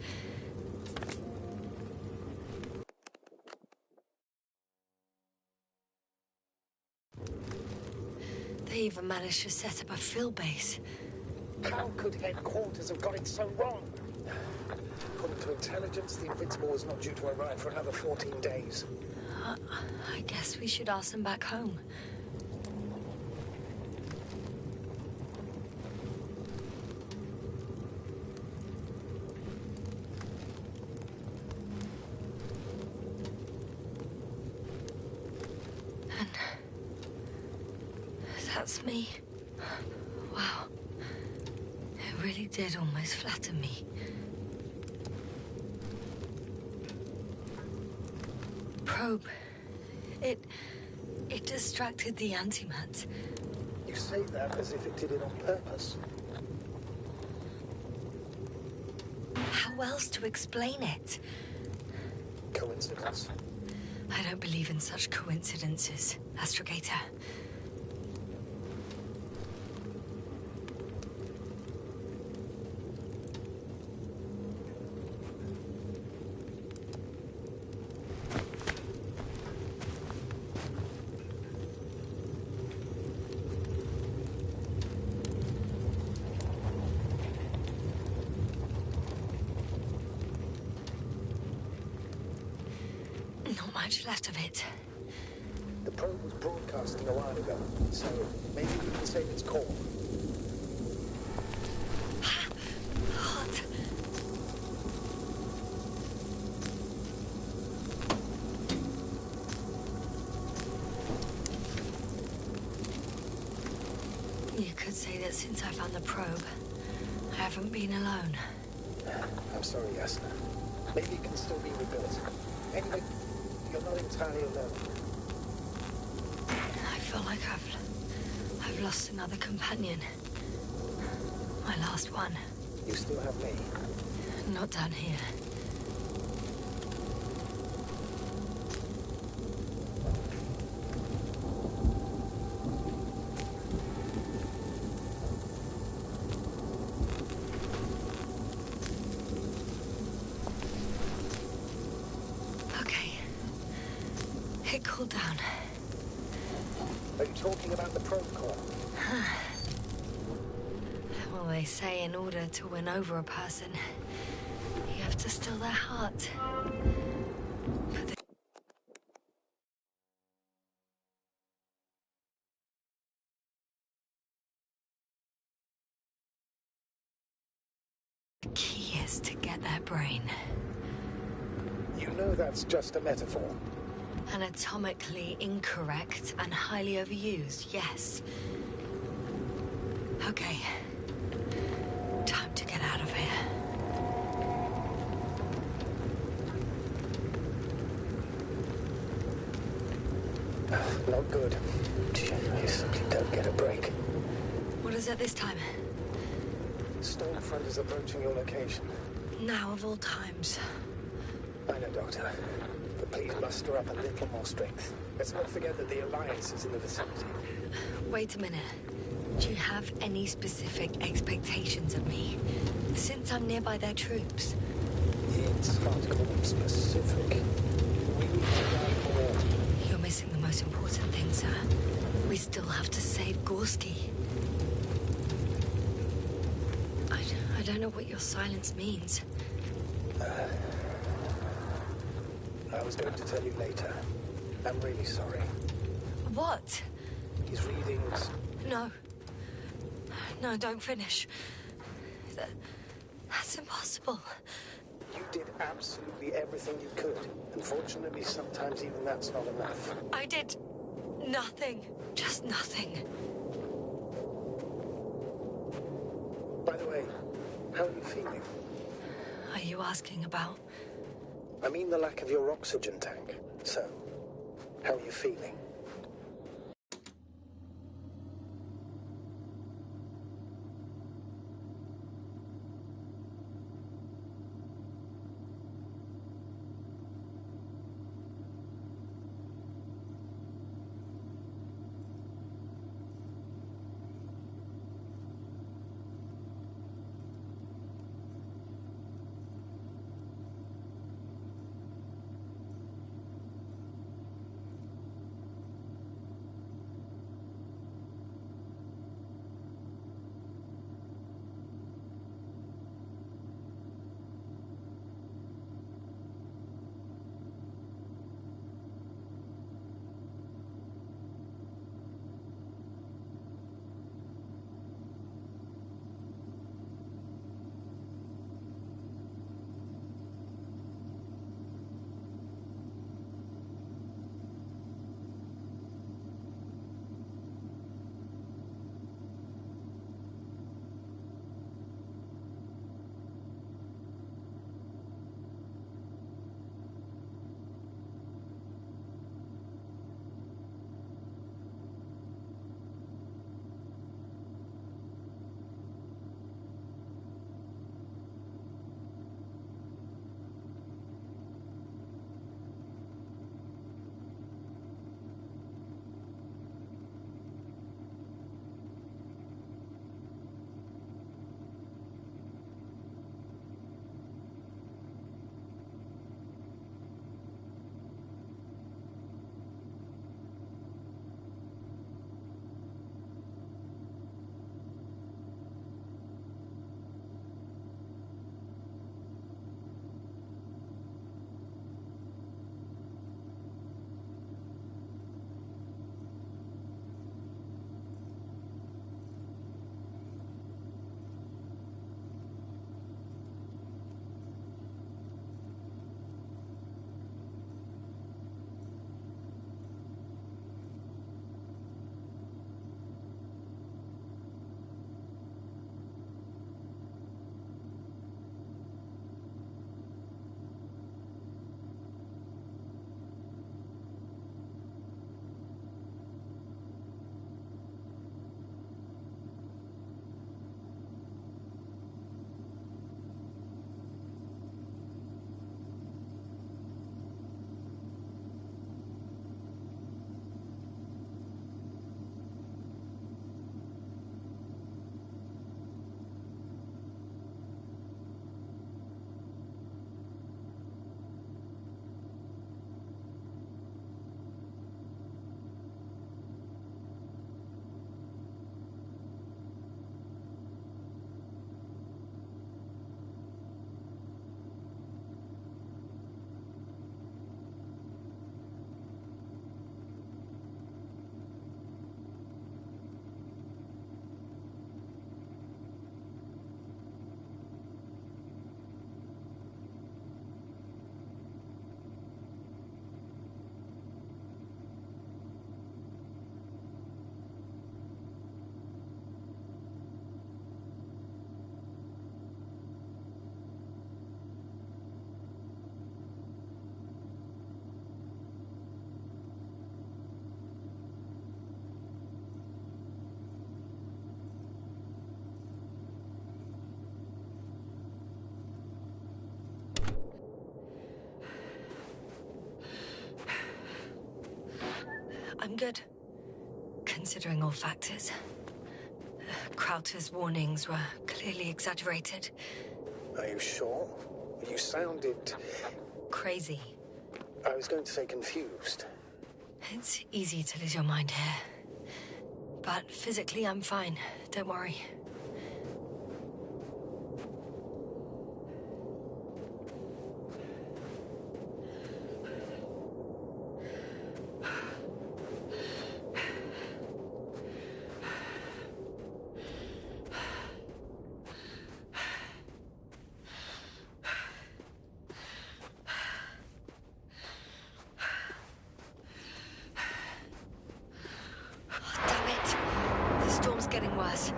They even managed to set up a field base. How could headquarters have got it so wrong? According to intelligence, the Invincible is not due to arrive for another 14 days. I guess we should ask them back home. And that's me. Wow. It really did almost flatter me. probe. It distracted the antimat. You say that as if it did it on purpose. How else to explain it? Coincidence? I don't believe in such coincidences, Astrogator. Not much left of it. The probe was broadcasting a while ago, so maybe we can save its call. Hot. You could say that since I found the probe, I haven't been alone. I'm sorry, Yasna. Maybe it can still be rebuilt. Anyway, you're not entirely alone. I feel like I've lost another companion. My last one. You still have me. Not down here. Okay. It cooled down. Are you talking about the probe core? Well, they say in order to win over a person, you have to steal their heart. But the key is to get their brain. You know that's just a metaphor. Anatomically incorrect and highly overused, yes. Okay. Time to get out of here. Not good. You simply don't get a break. What is it this time? Stormfront is approaching your location. Now of all times. I know, Doctor. But please muster up a little more strength. Let's not forget that the Alliance is in the vicinity. Wait a minute. Do you have any specific expectations of me? Since I'm nearby their troops. It's hard to call them specific. We need to learn more. You're missing the most important thing, sir. We still have to save Gorski. I don't know what your silence means. I was going to tell you later. I'm really sorry. What? His readings... No. No, don't finish. That's impossible. You did absolutely everything you could. Unfortunately, sometimes even that's not enough. I did nothing. Just nothing. By the way, how are you feeling? Are you asking about? I mean the lack of your oxygen tank. So, how are you feeling? I'm good, considering all factors. Krauter's warnings were clearly exaggerated. Are you sure? You sounded... Crazy. I was going to say confused. It's easy to lose your mind here. But physically, I'm fine. Don't worry. Getting worse.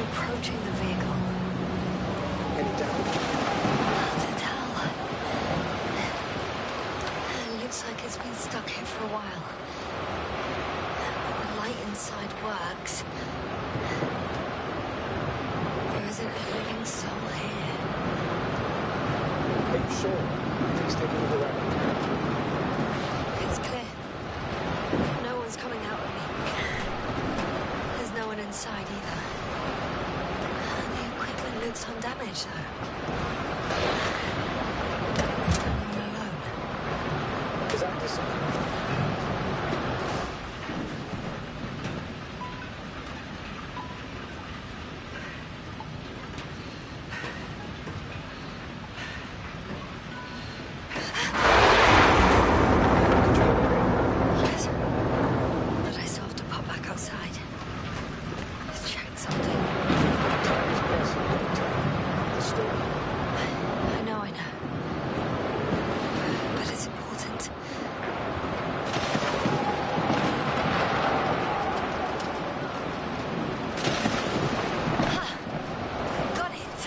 Approaching the vehicle. Looks like it's been stuck here for a while. But the light inside works. There isn't a living soul here. Are you sure? Please take a look around. It's clear. No one's coming out at me. There's no one inside either. The equipment looks undamaged, though. Is Anderson? Yes. But I still have to pop back outside. Let's check something. Time's pressing, Doctor. The storm. I know. But it's important. Got it.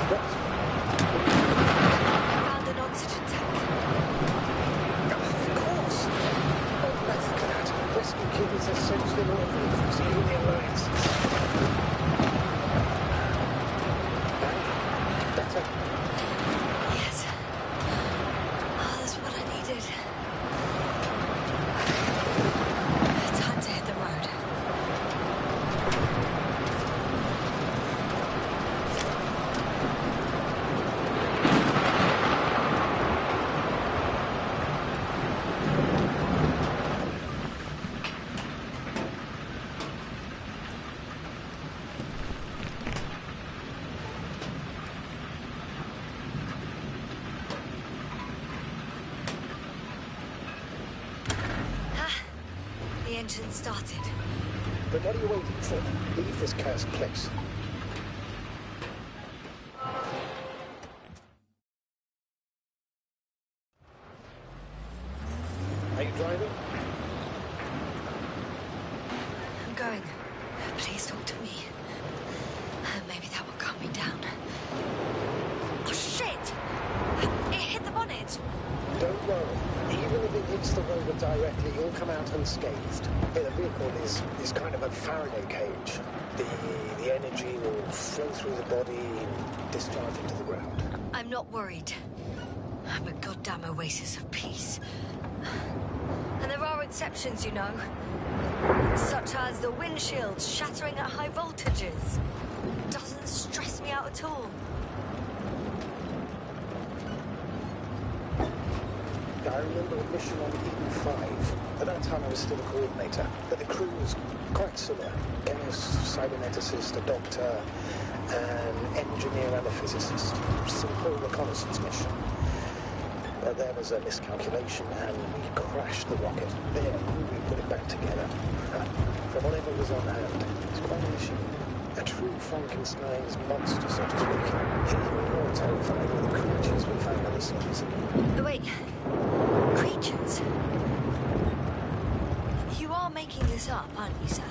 What? I found an oxygen tank. Of course. Oh, look at that. Rescue kit is essentially all vehicles, even the Alliance. Better. Yes. Oh, that's what I needed. Time to hit the road. The engine started. But what are you waiting for? Leave this cursed place. Are you driving? I'm going. Please talk to me. Maybe that will calm me down. Oh, shit! It hit the bonnet! Don't worry. Even if it hits the rover directly, you'll come out unscathed. Yeah, the vehicle is kind of a Faraday cage. The energy will flow through the body and discharge into the ground. I'm not worried. I'm a goddamn oasis of peace. And there are exceptions, you know. Such as the windshield shattering at high voltages. Doesn't stress me out at all. I remember a mission on Eden 5. At that time I was still a coordinator, but the crew was quite similar. Chemist, cyberneticist, a doctor, an engineer and a physicist. Simple reconnaissance mission. But there was a miscalculation and we crashed the rocket. Then we put it back together. From whatever was on hand. It's quite an issue. A true Frankenstein's monster, so to speak. Even more terrifying than the creatures we found on the seas. Wait. Creatures? You are making this up, aren't you, sir?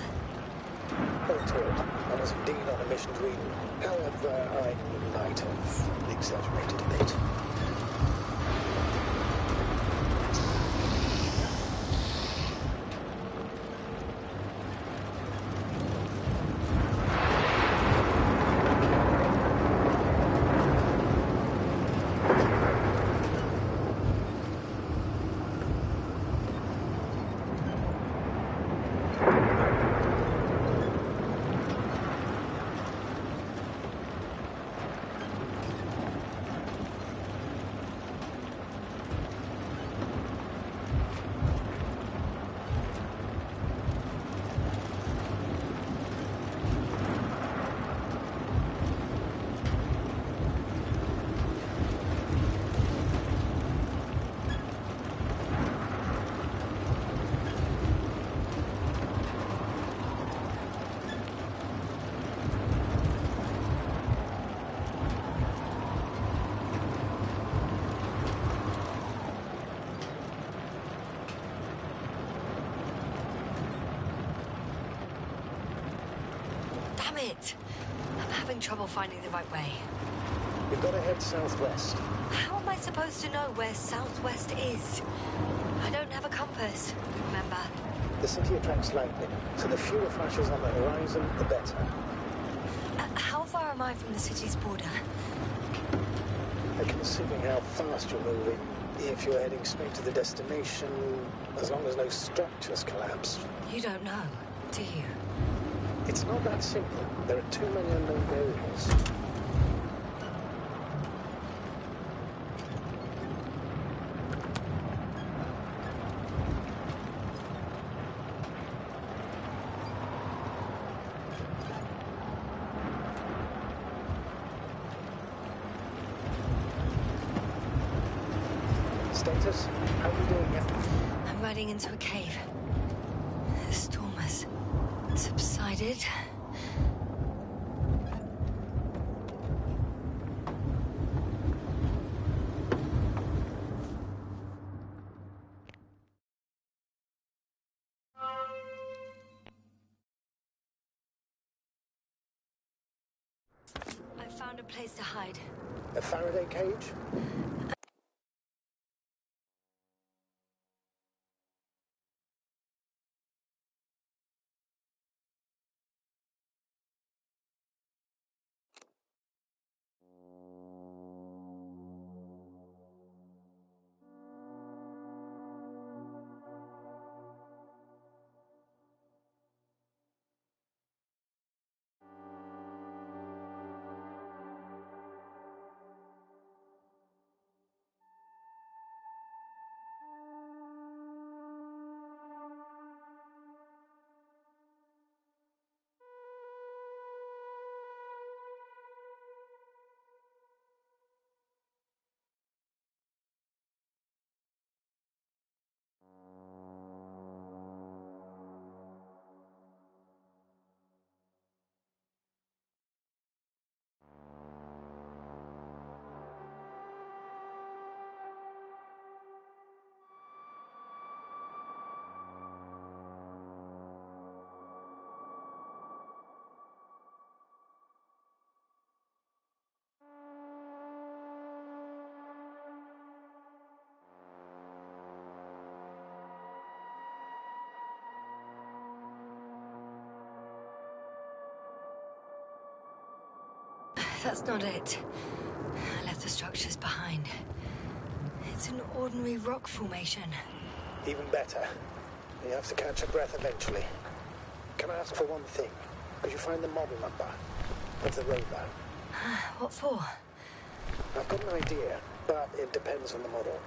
it! I'm having trouble finding the right way. You've got to head southwest. How am I supposed to know where southwest is? I don't have a compass, remember? The city attracts lightning, so the fewer flashes on the horizon, the better. How far am I from the city's border? Considering how fast you're moving, if you're heading straight to the destination, as long as no structures collapse. You don't know, do you? It's not that simple. There are too many unknown variables. Status? How are you doing it? I'm riding into a cave. The storm has subsided. I found a place to hide. A Faraday cage? That's not it. I left the structures behind. It's an ordinary rock formation. Even better. You have to catch your breath eventually. Can I ask for one thing? Could you find the model number of the rover? What for? I've got an idea, but it depends on the model.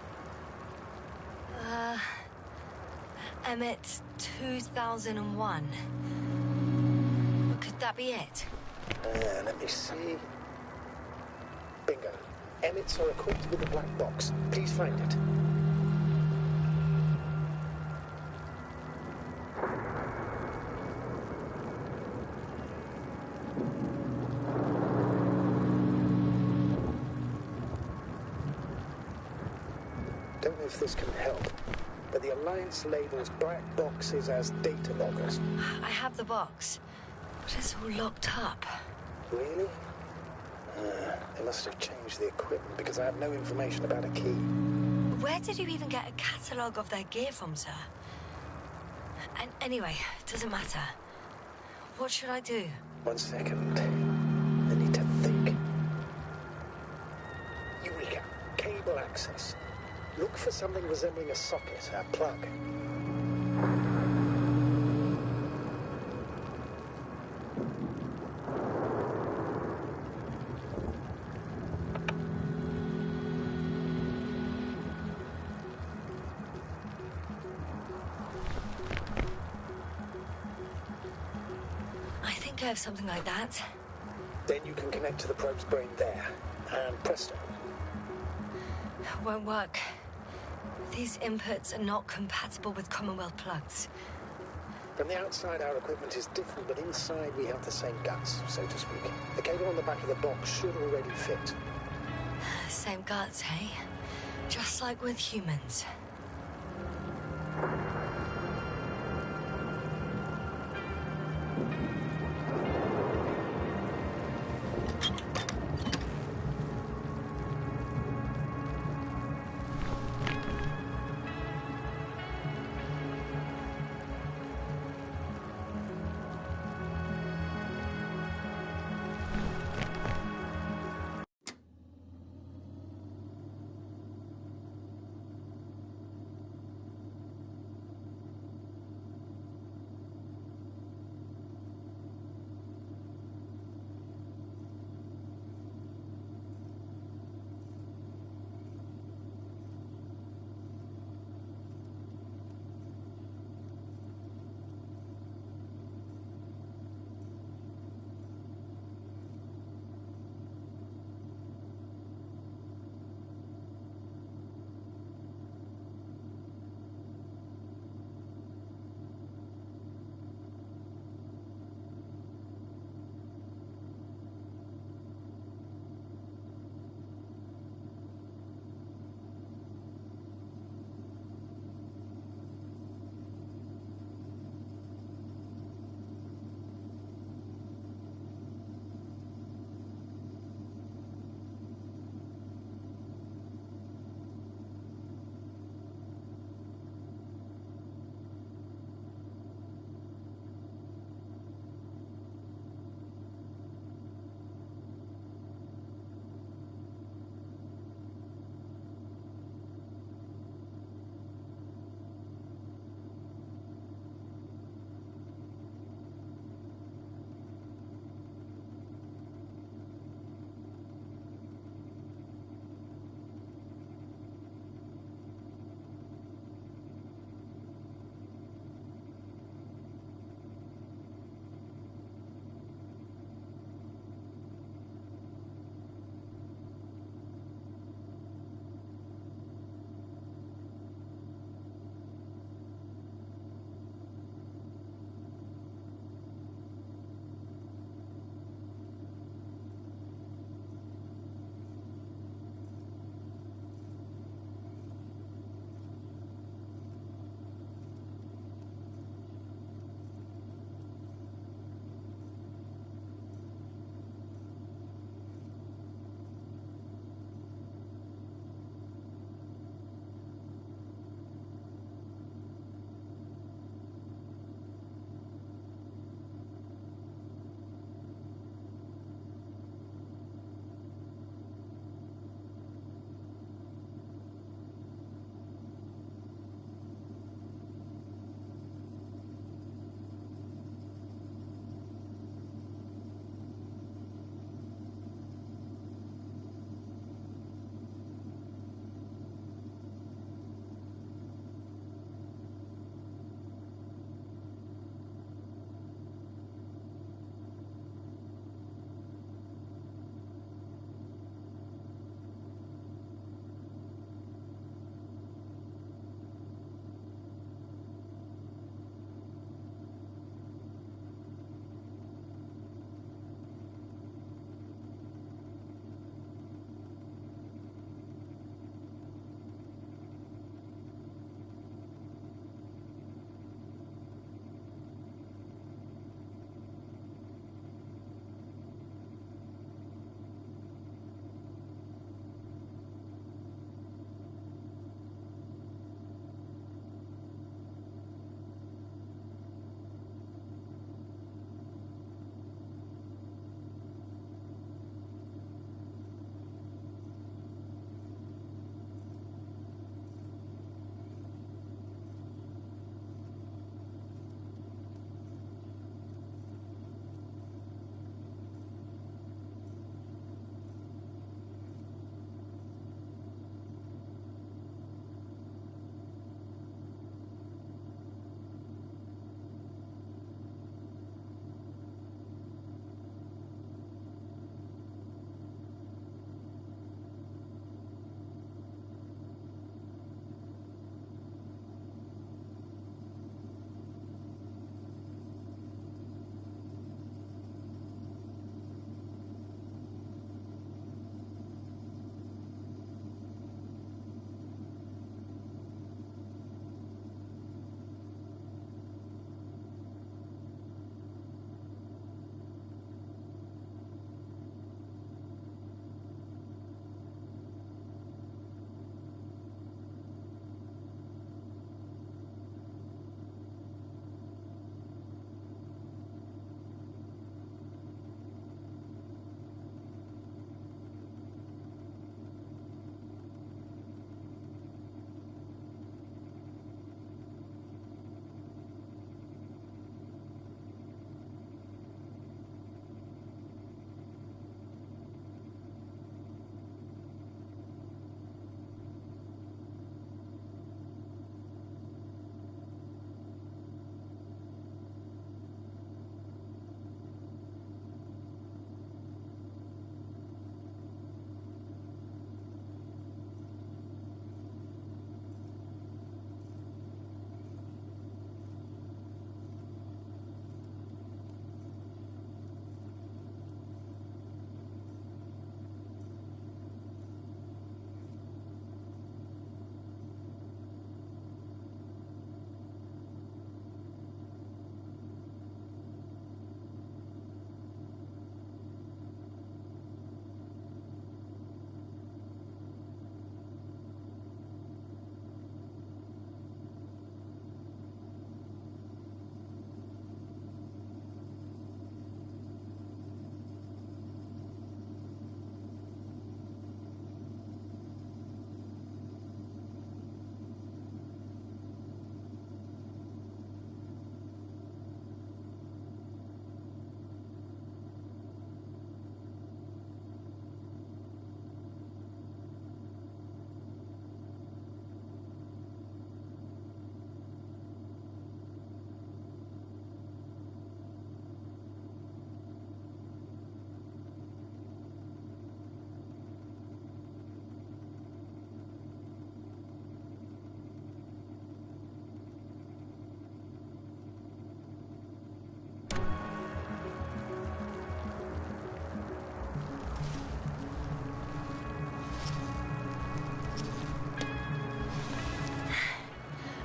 Emmett 2001. Could that be it? Let me see. Bingo. Emmets are equipped with a black box. Please find it. Don't know if this can help, but the Alliance labels black boxes as data loggers. I have the box, but it's all locked up. Really? They must have changed the equipment because I have no information about a key. Where did you even get a catalogue of their gear from, sir? And anyway, it doesn't matter. What should I do? 1 second. I need to think. Eureka. Cable access. Look for something resembling a socket, a plug. I have something like that. Then you can connect to the probe's brain there. And presto. Won't work. These inputs are not compatible with Commonwealth plugs. From the outside, our equipment is different, but inside we have the same guts, so to speak. The cable on the back of the box should already fit. Same guts, hey? Just like with humans.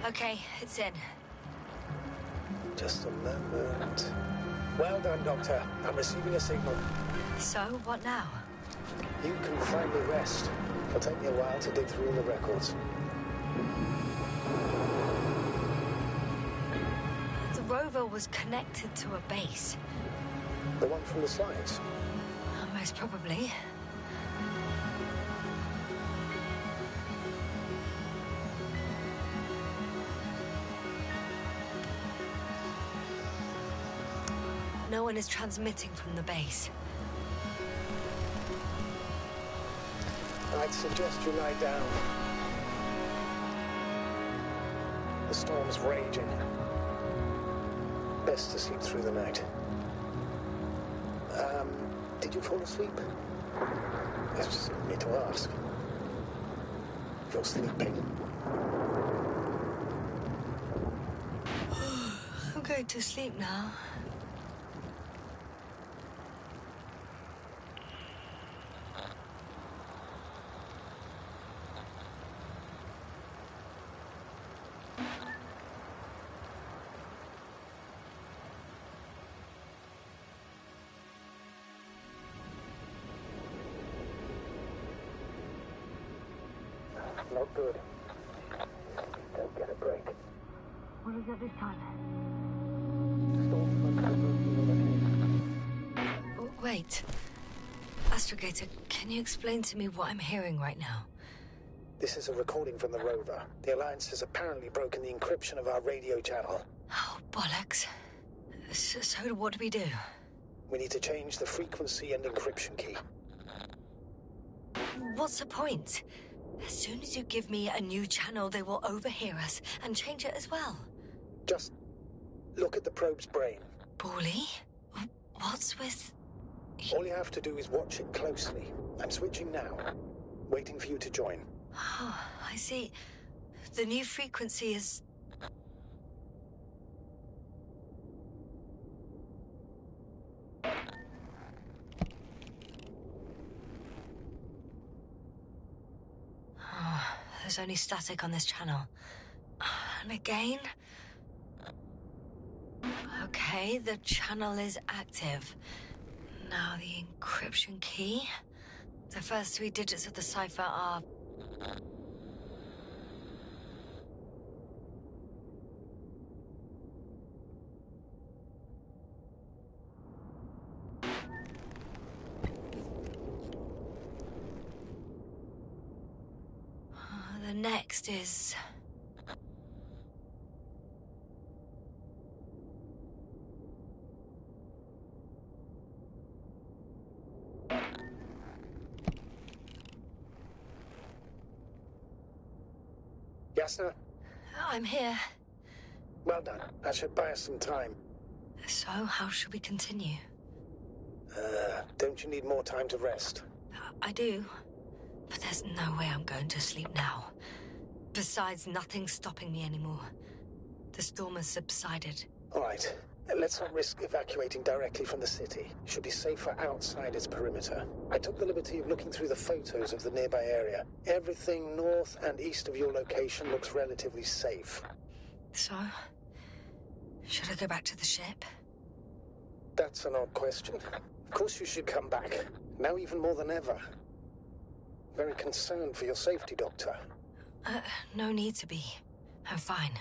Okay, it's in. Just a moment. Well done, Doctor. I'm receiving a signal. So, what now? You can finally rest. It'll take me a while to dig through all the records. The rover was connected to a base. The one from the slides? Most probably. No one is transmitting from the base. I'd suggest you lie down. The storm's raging. Best to sleep through the night. Did you fall asleep? It's just me to ask. If you're sleeping. I'm going to sleep now. Not good. Don't get a break. What is it this time? Oh, wait. Astrogator, can you explain to me what I'm hearing right now? This is a recording from the rover. The Alliance has apparently broken the encryption of our radio channel. Oh, bollocks. So what do we do? We need to change the frequency and encryption key. What's the point? As soon as you give me a new channel, they will overhear us and change it as well. Just look at the probe's brain. Bally? What's with... All you have to do is watch it closely. I'm switching now. Waiting for you to join. Oh, I see. The new frequency is... Oh, there's only static on this channel. And again? Okay, the channel is active. Now the encryption key. The first 3 digits of the cipher are... The next is... Yasna? I'm here. Well done. That should buy us some time. So, how should we continue? Don't you need more time to rest? I do. But there's no way I'm going to sleep now. Besides, nothing's stopping me anymore. The storm has subsided. All right. Let's not risk evacuating directly from the city. It should be safer outside its perimeter. I took the liberty of looking through the photos of the nearby area. Everything north and east of your location looks relatively safe. So? Should I go back to the ship? That's an odd question. Of course you should come back. Now even more than ever. Very concerned for your safety, Doctor. No need to be. I'm fine.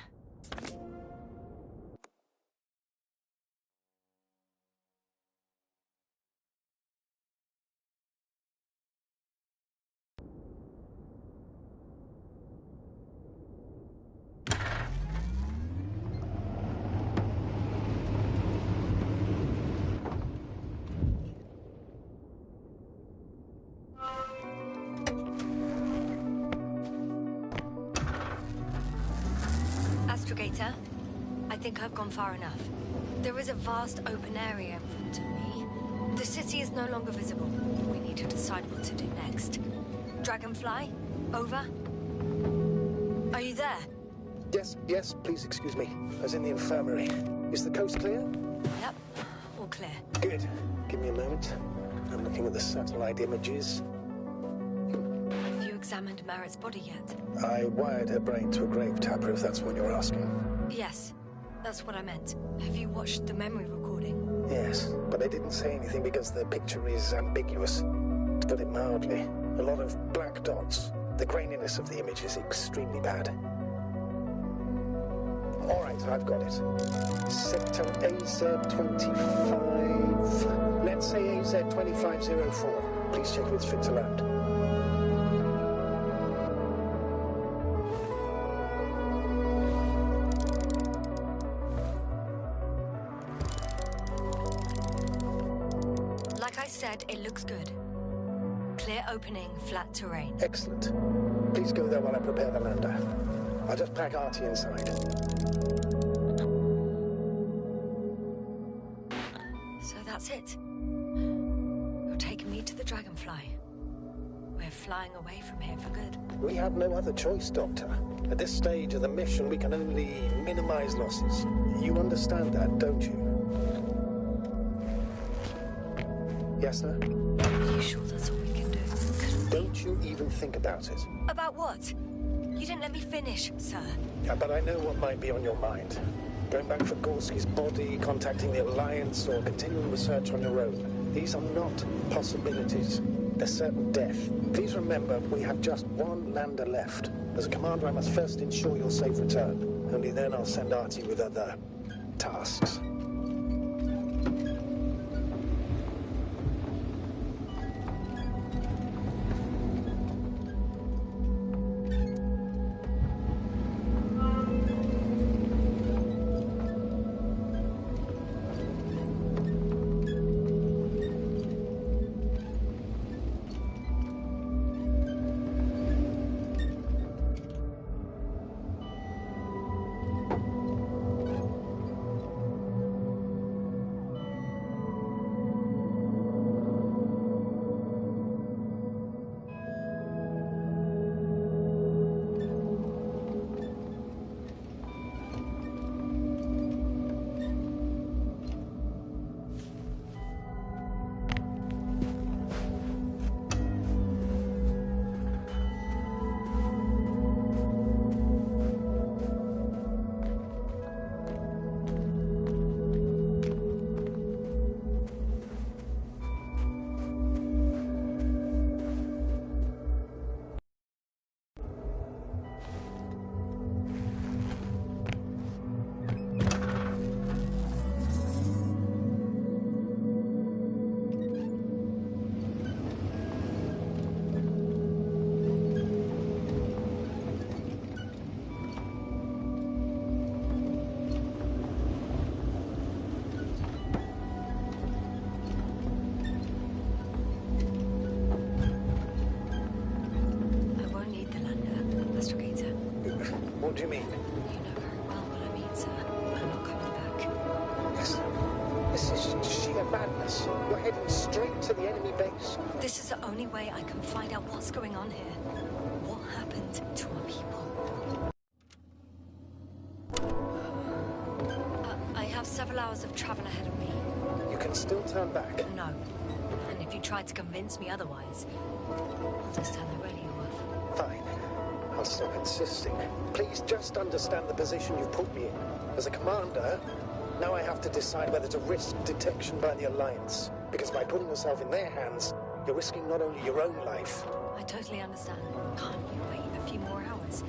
Astrogator, I think I've gone far enough. There is a vast open area in front of me. The city is no longer visible. We need to decide what to do next. Dragonfly, over. Are you there? Yes, please excuse me. I was in the infirmary. Is the coast clear? Yep, all clear. Good. Give me a moment. I'm looking at the satellite images. You examined Merritt's body yet? I wired her brain to a grave tapper, if that's what you're asking. Yes, that's what I meant. Have you watched the memory recording? Yes, but I didn't say anything because the picture is ambiguous. To put it mildly, a lot of black dots. The graininess of the image is extremely bad. All right, I've got it. Sector AZ-25. Let's say AZ-2504. Please check if it's fit to land. Like I said, it looks good. Clear opening, flat terrain. Excellent. Please go there while I prepare the lander. I'll just pack Artie inside. So that's it. You're taking me to the Dragonfly. We're flying away from here for good. We have no other choice, Doctor. At this stage of the mission, we can only minimize losses. You understand that, don't you? Yes, sir? Are you sure that's all we can do? Don't you even think about it. About what? You didn't let me finish, sir. Yeah, but I know what might be on your mind. Going back for Gorski's body, contacting the Alliance, or continuing research on your own. These are not possibilities. They're certain death. Please remember, we have just one lander left. As a commander, I must first ensure your safe return. Only then I'll send Artie with other tasks. What do you mean? You know very well what I mean, sir. I'm not coming back. This is sheer madness. You're heading straight to the enemy base. This is the only way I can find out what's going on here. What happened to our people? I have several hours of travel ahead of me. You can still turn back. No. And if you try to convince me otherwise, I'll just turn the radio off. Fine. I'll stop insisting. Please just understand the position you've put me in. As a commander, now I have to decide whether to risk detection by the Alliance. Because by putting yourself in their hands, you're risking not only your own life. I totally understand. Can't you wait a few more hours?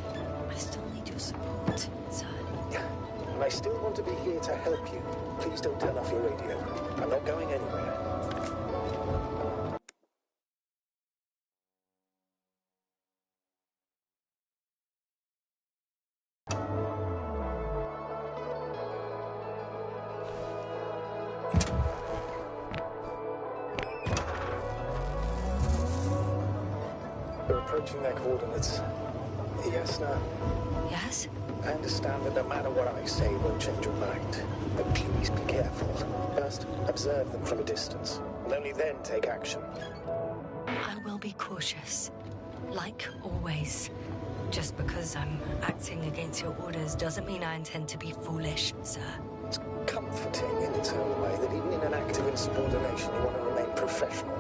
I still need your support, sir. And I still want to be here to help you. Please don't turn off your radio. I'm not going anywhere. We're approaching their coordinates. Yes, now. Yes? I understand that no matter what I say, it won't change your mind. But please be careful. First, observe them from a distance, and only then take action. I will be cautious. Like always. Just because I'm acting against your orders doesn't mean I intend to be foolish, sir. It's comforting in its own way that even in an act of insubordination, you want to remain professional.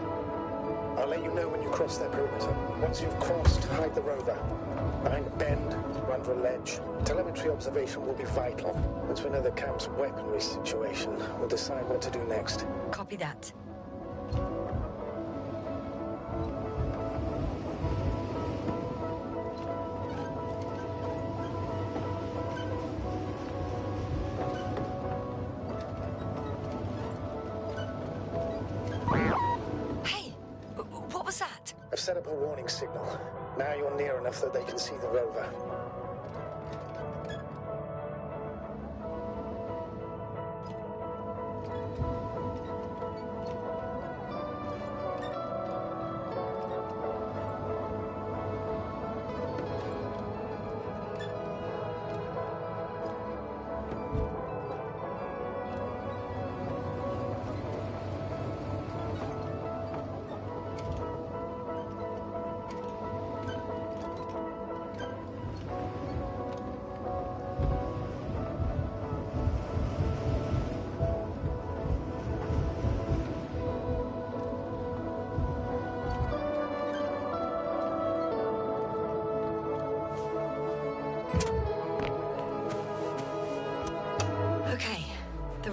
I'll let you know when you cross their perimeter. Once you've crossed, hide the rover. Behind a bend, or under a ledge. Telemetry observation will be vital. Once we know the camp's weaponry situation, we'll decide what to do next. Copy that. I've set up a warning signal. Now you're near enough that they can see the rover.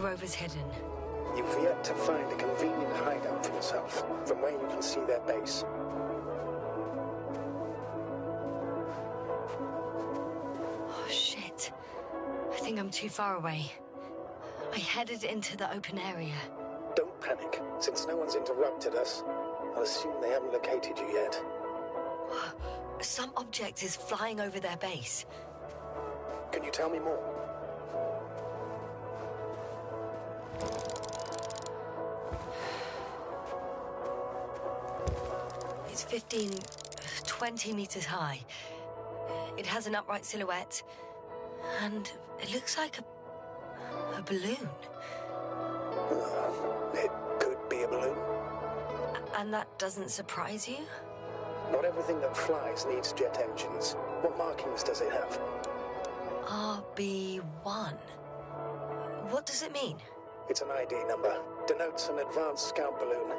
Rover's hidden. You've yet to find a convenient hideout for yourself, from where you can see their base. Oh, shit. I think I'm too far away. I headed into the open area. Don't panic. Since no one's interrupted us, I'll assume they haven't located you yet. Some object is flying over their base. Can you tell me more? It's 20 meters high. It has an upright silhouette, and it looks like a balloon. It could be a balloon. And that doesn't surprise you? Not everything that flies needs jet engines. What markings does it have? RB1. What does it mean? It's an ID number. Denotes an advanced scout balloon.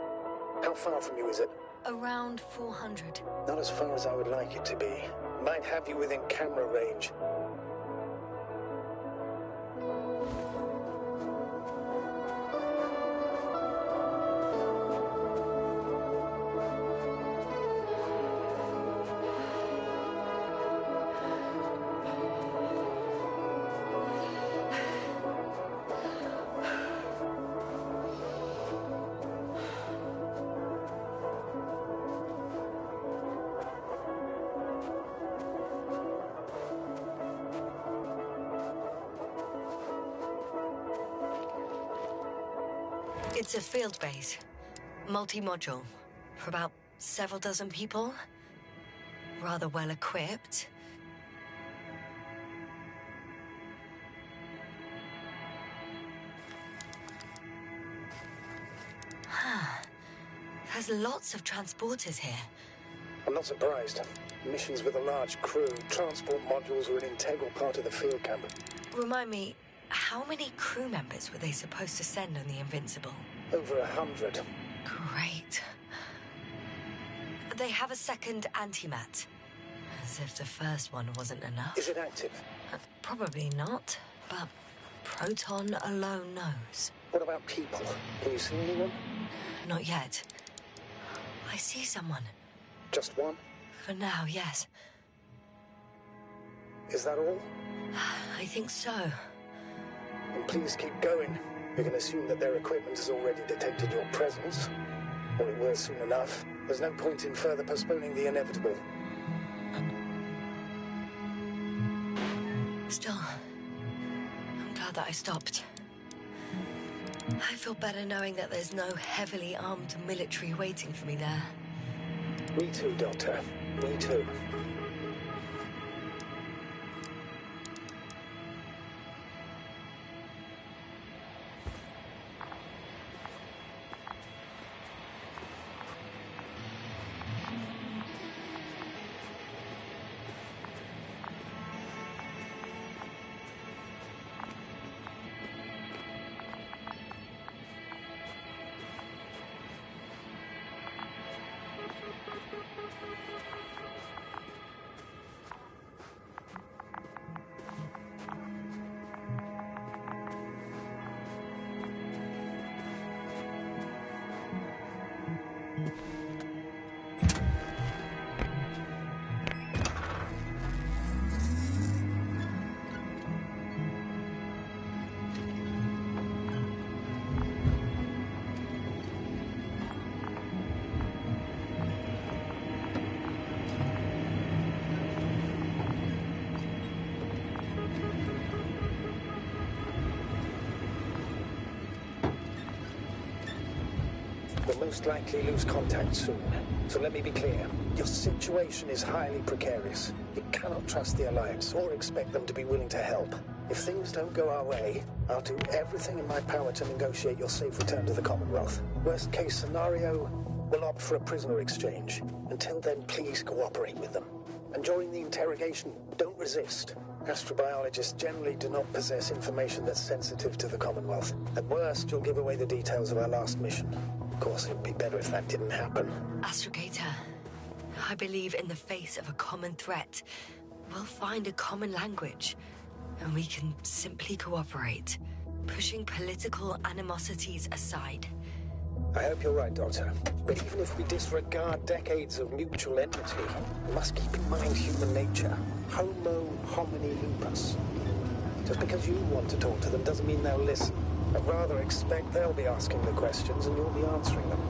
How far from you is it? Around 400. Not as far as I would like it to be. Might have you within camera range. It's a field base. Multi-module. For about several dozen people. Rather well equipped. There's lots of transporters here. I'm not surprised. Missions with a large crew, transport modules are an integral part of the field camp. Remind me, how many crew members were they supposed to send on the Invincible? Over 100. Great. They have a second antimat. As if the first one wasn't enough. Is it active? Probably not, but Proton alone knows. What about people? Can you see anyone? Not yet. I see someone. Just one? For now, yes. Is that all? I think so. And please keep going. We can assume that their equipment has already detected your presence. Or it will soon enough. There's no point in further postponing the inevitable. Still, I'm glad that I stopped. I feel better knowing that there's no heavily armed military waiting for me there. Me too, Doctor. Me too. You'll most likely lose contact soon. So let me be clear. Your situation is highly precarious. You cannot trust the Alliance or expect them to be willing to help. If things don't go our way, I'll do everything in my power to negotiate your safe return to the Commonwealth. Worst case scenario, we'll opt for a prisoner exchange. Until then, please cooperate with them. And during the interrogation, don't resist. Astrobiologists generally do not possess information that's sensitive to the Commonwealth. At worst, you'll give away the details of our last mission. Of course, it would be better if that didn't happen. Astrogator, I believe in the face of a common threat, we'll find a common language, and we can simply cooperate, pushing political animosities aside. I hope you're right, Doctor. But even if we disregard decades of mutual enmity, we must keep in mind human nature. Homo homini lupus. Just because you want to talk to them doesn't mean they'll listen. I'd rather expect they'll be asking the questions and you'll be answering them.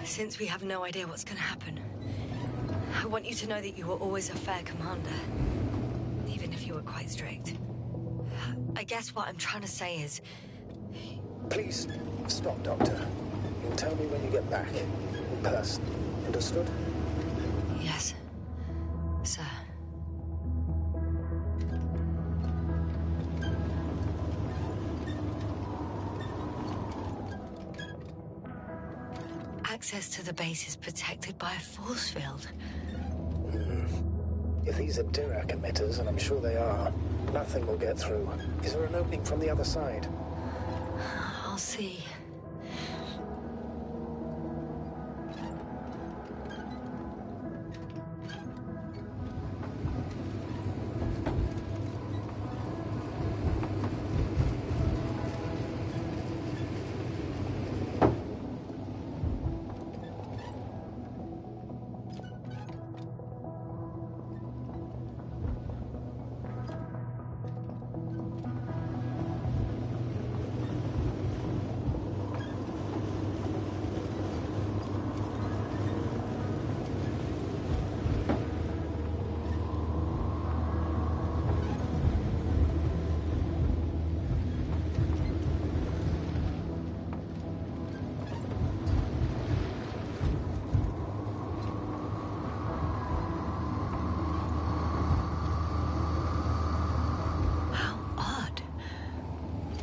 Since we have no idea what's gonna happen, I want you to know that you were always a fair commander, even if you were quite strict. I guess what I'm trying to say is... Please, stop, Doctor. You can tell me when you get back, in person. Understood? Yes, sir. Access to the base is protected by a force field. If these are Dirac emitters, and I'm sure they are, nothing will get through. Is there an opening from the other side? I'll see.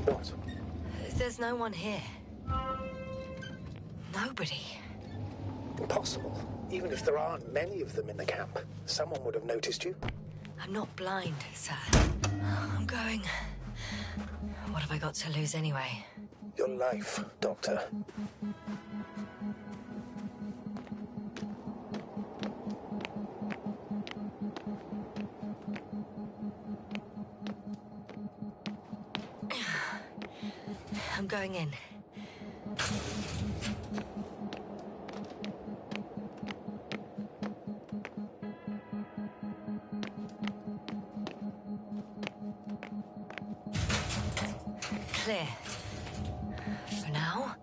What? There's no one here. Nobody. Impossible. Even if there aren't many of them in the camp, someone would have noticed you. I'm not blind, sir. I'm going... What have I got to lose anyway? Your life, Doctor. I'm going in. Clear. For now.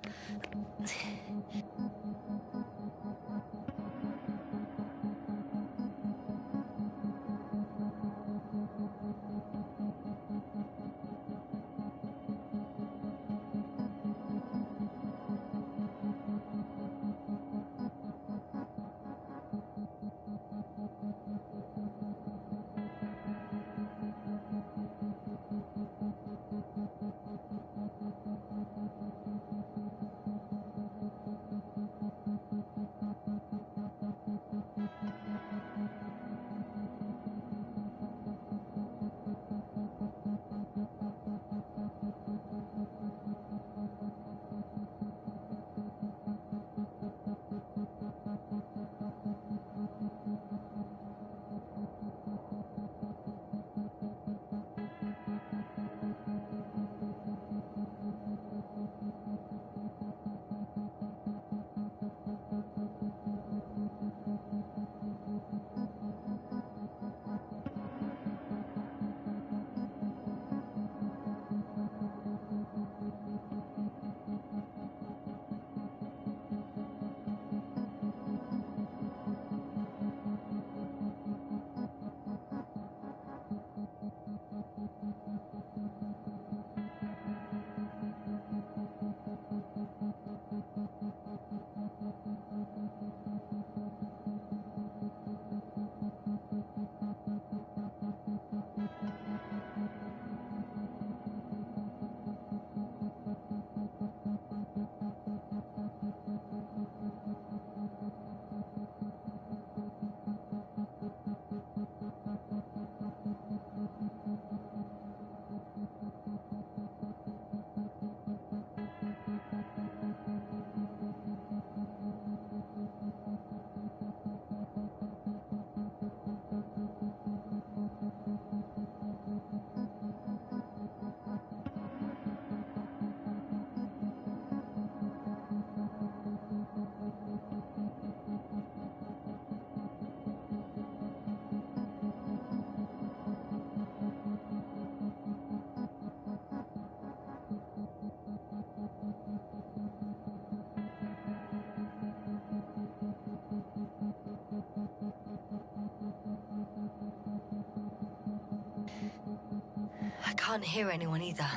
can't hear anyone either.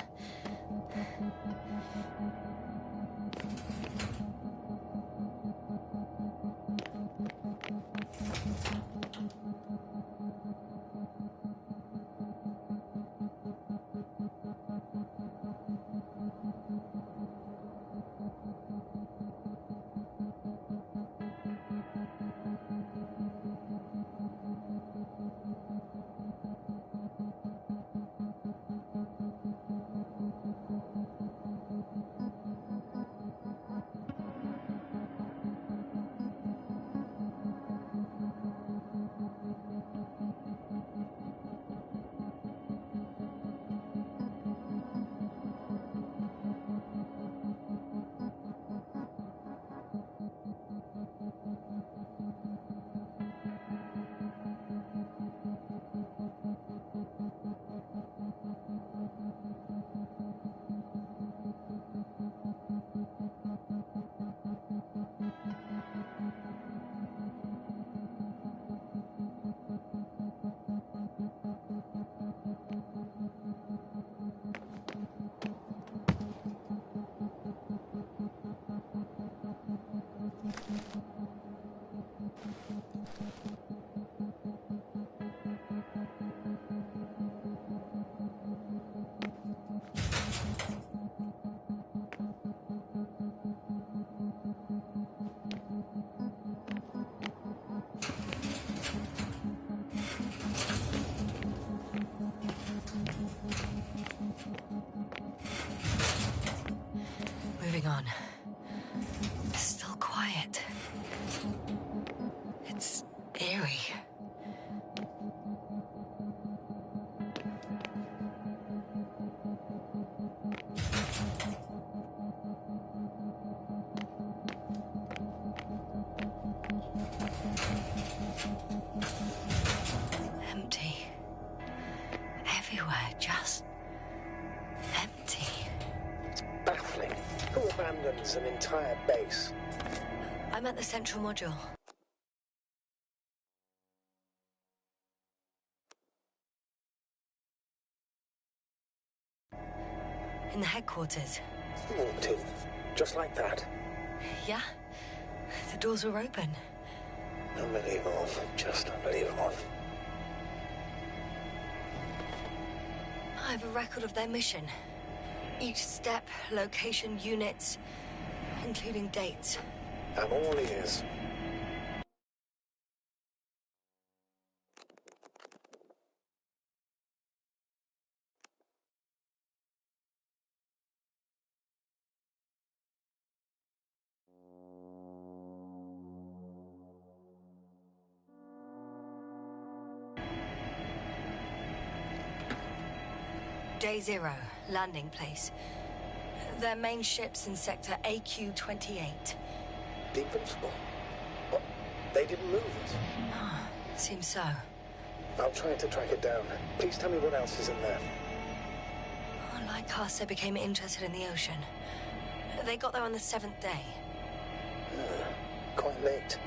Moving on. Still quiet. It's eerie. Empty. Everywhere, just empty. It's baffling. Who abandons an entire base? I'm at the central module. In the headquarters. You walked in, just like that. Yeah? The doors were open. Unbelievable. Just unbelievable. I have a record of their mission. Each step, location, units, including dates. I'm all ears. Day 0, landing place. Their main ship's in sector AQ-28. The Invincible? What? They didn't move it? Seems so. I'll try to track it down. Please tell me what else is in there. Lycasa became interested in the ocean. They got there on the 7th day. Quite late.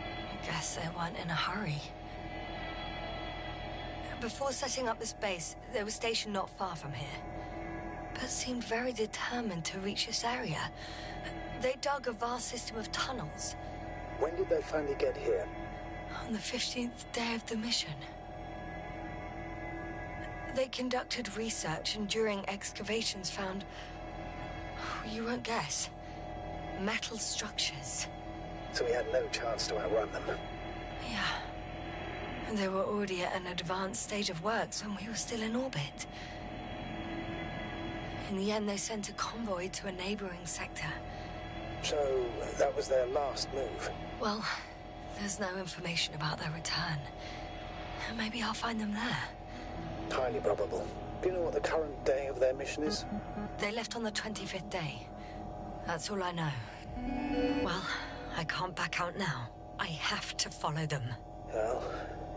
Guess they weren't in a hurry. Before setting up this base, they were stationed not far from here, but seemed very determined to reach this area. They dug a vast system of tunnels. When did they finally get here? On the 15th day of the mission. They conducted research and during excavations found, you won't guess, metal structures. So we had no chance to outrun them. Yeah. And they were already at an advanced stage of works when we were still in orbit. In the end, they sent a convoy to a neighboring sector. So that was their last move? Well, there's no information about their return. Maybe I'll find them there. Highly probable. Do you know what the current day of their mission is? They left on the 25th day. That's all I know. Well, I can't back out now. I have to follow them. Well,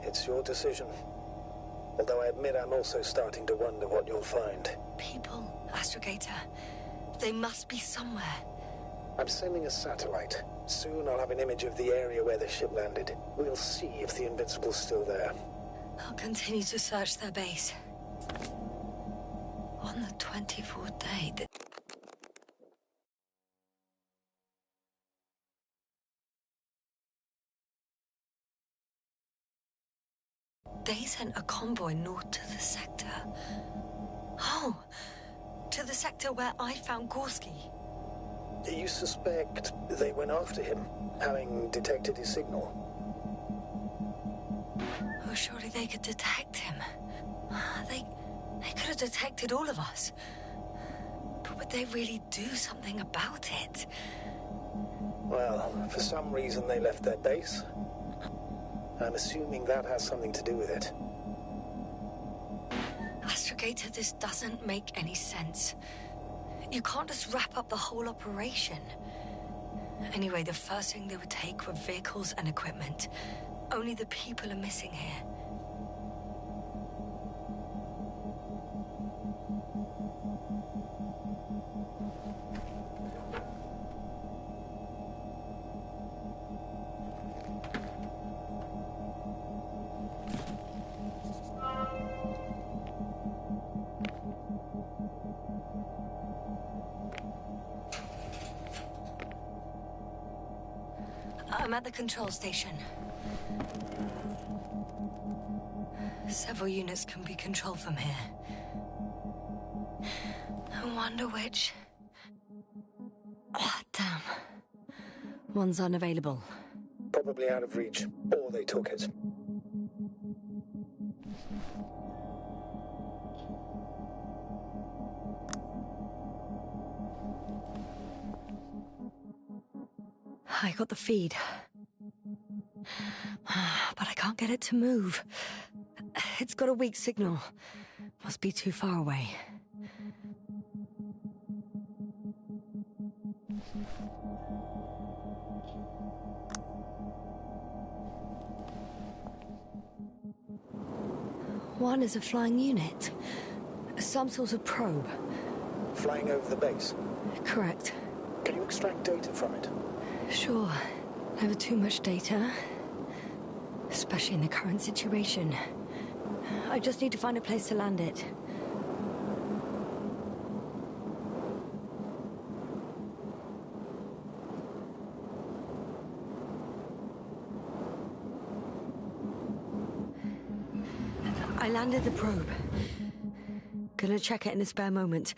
it's your decision. Although I admit I'm also starting to wonder what you'll find. People, Astrogator. They must be somewhere. I'm sending a satellite. Soon I'll have an image of the area where the ship landed. We'll see if the Invincible's still there. I'll continue to search their base. What On the 24th day, they sent a convoy north to the sector. Oh, to the sector where I found Gorski. You suspect they went after him, having detected his signal? Oh, surely they could detect him. They could have detected all of us. But would they really do something about it? Well, for some reason they left their base. I'm assuming that has something to do with it. Astrogator, this doesn't make any sense. You can't just wrap up the whole operation. Anyway, the first thing they would take were vehicles and equipment. Only the people are missing here. I'm at the control station. Several units can be controlled from here. I wonder which... Ah, damn. One's unavailable. Probably out of reach, or they took it. I got the feed. But I can't get it to move. It's got a weak signal. Must be too far away. One is a flying unit. Some sort of probe. Flying over the base? Correct. Can you extract data from it? Sure. Never too much data. Especially in the current situation. I just need to find a place to land it. I landed the probe. Gonna check it in a spare moment.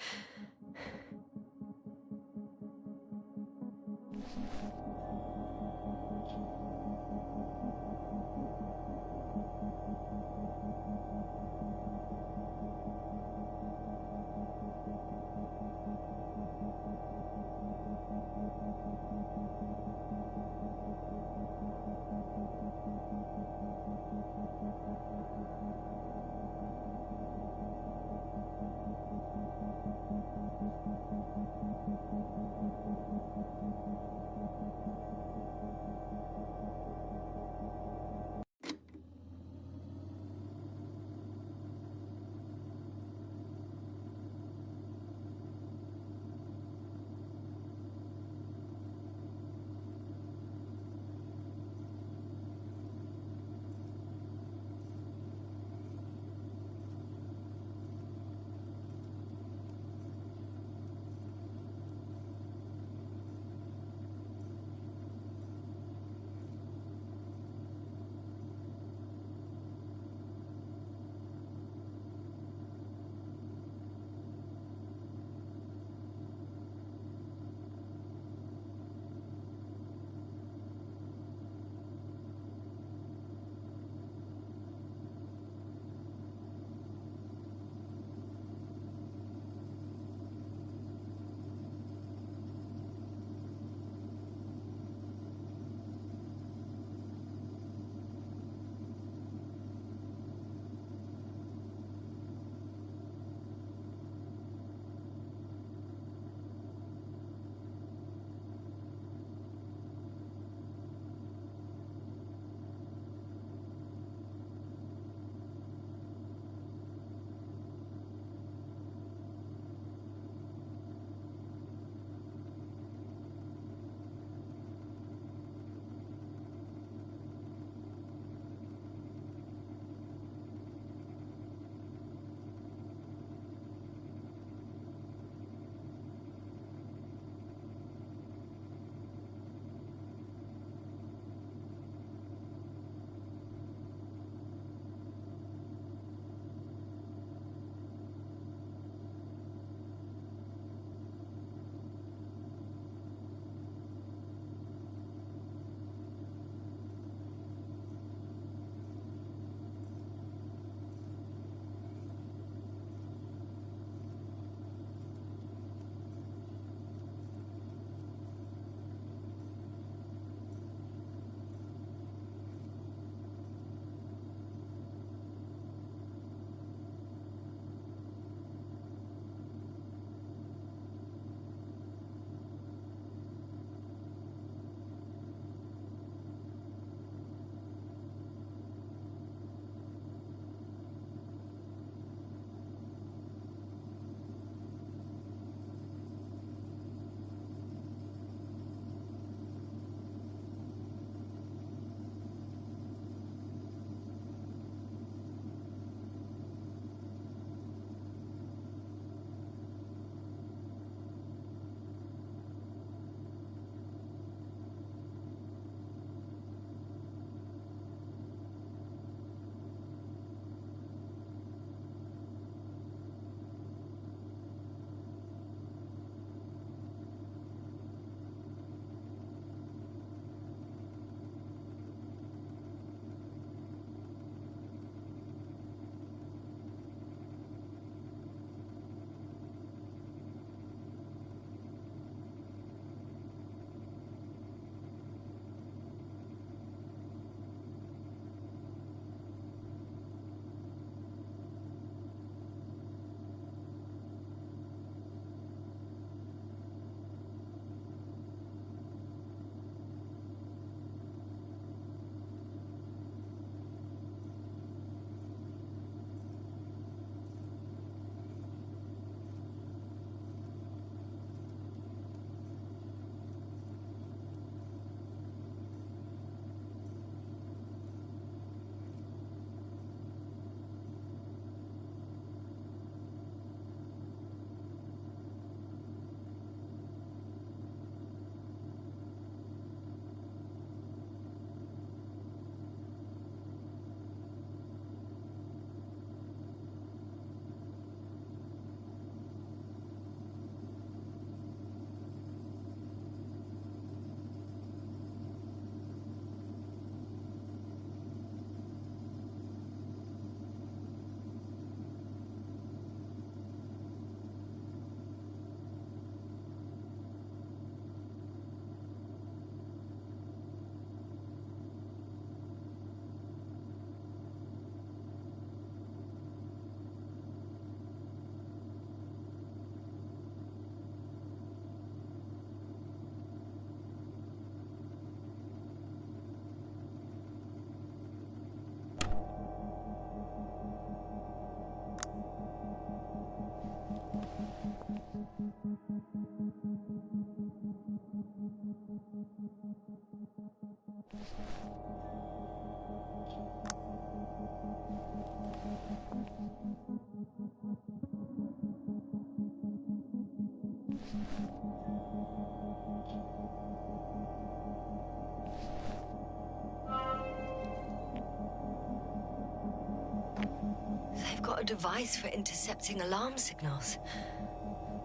device for intercepting alarm signals.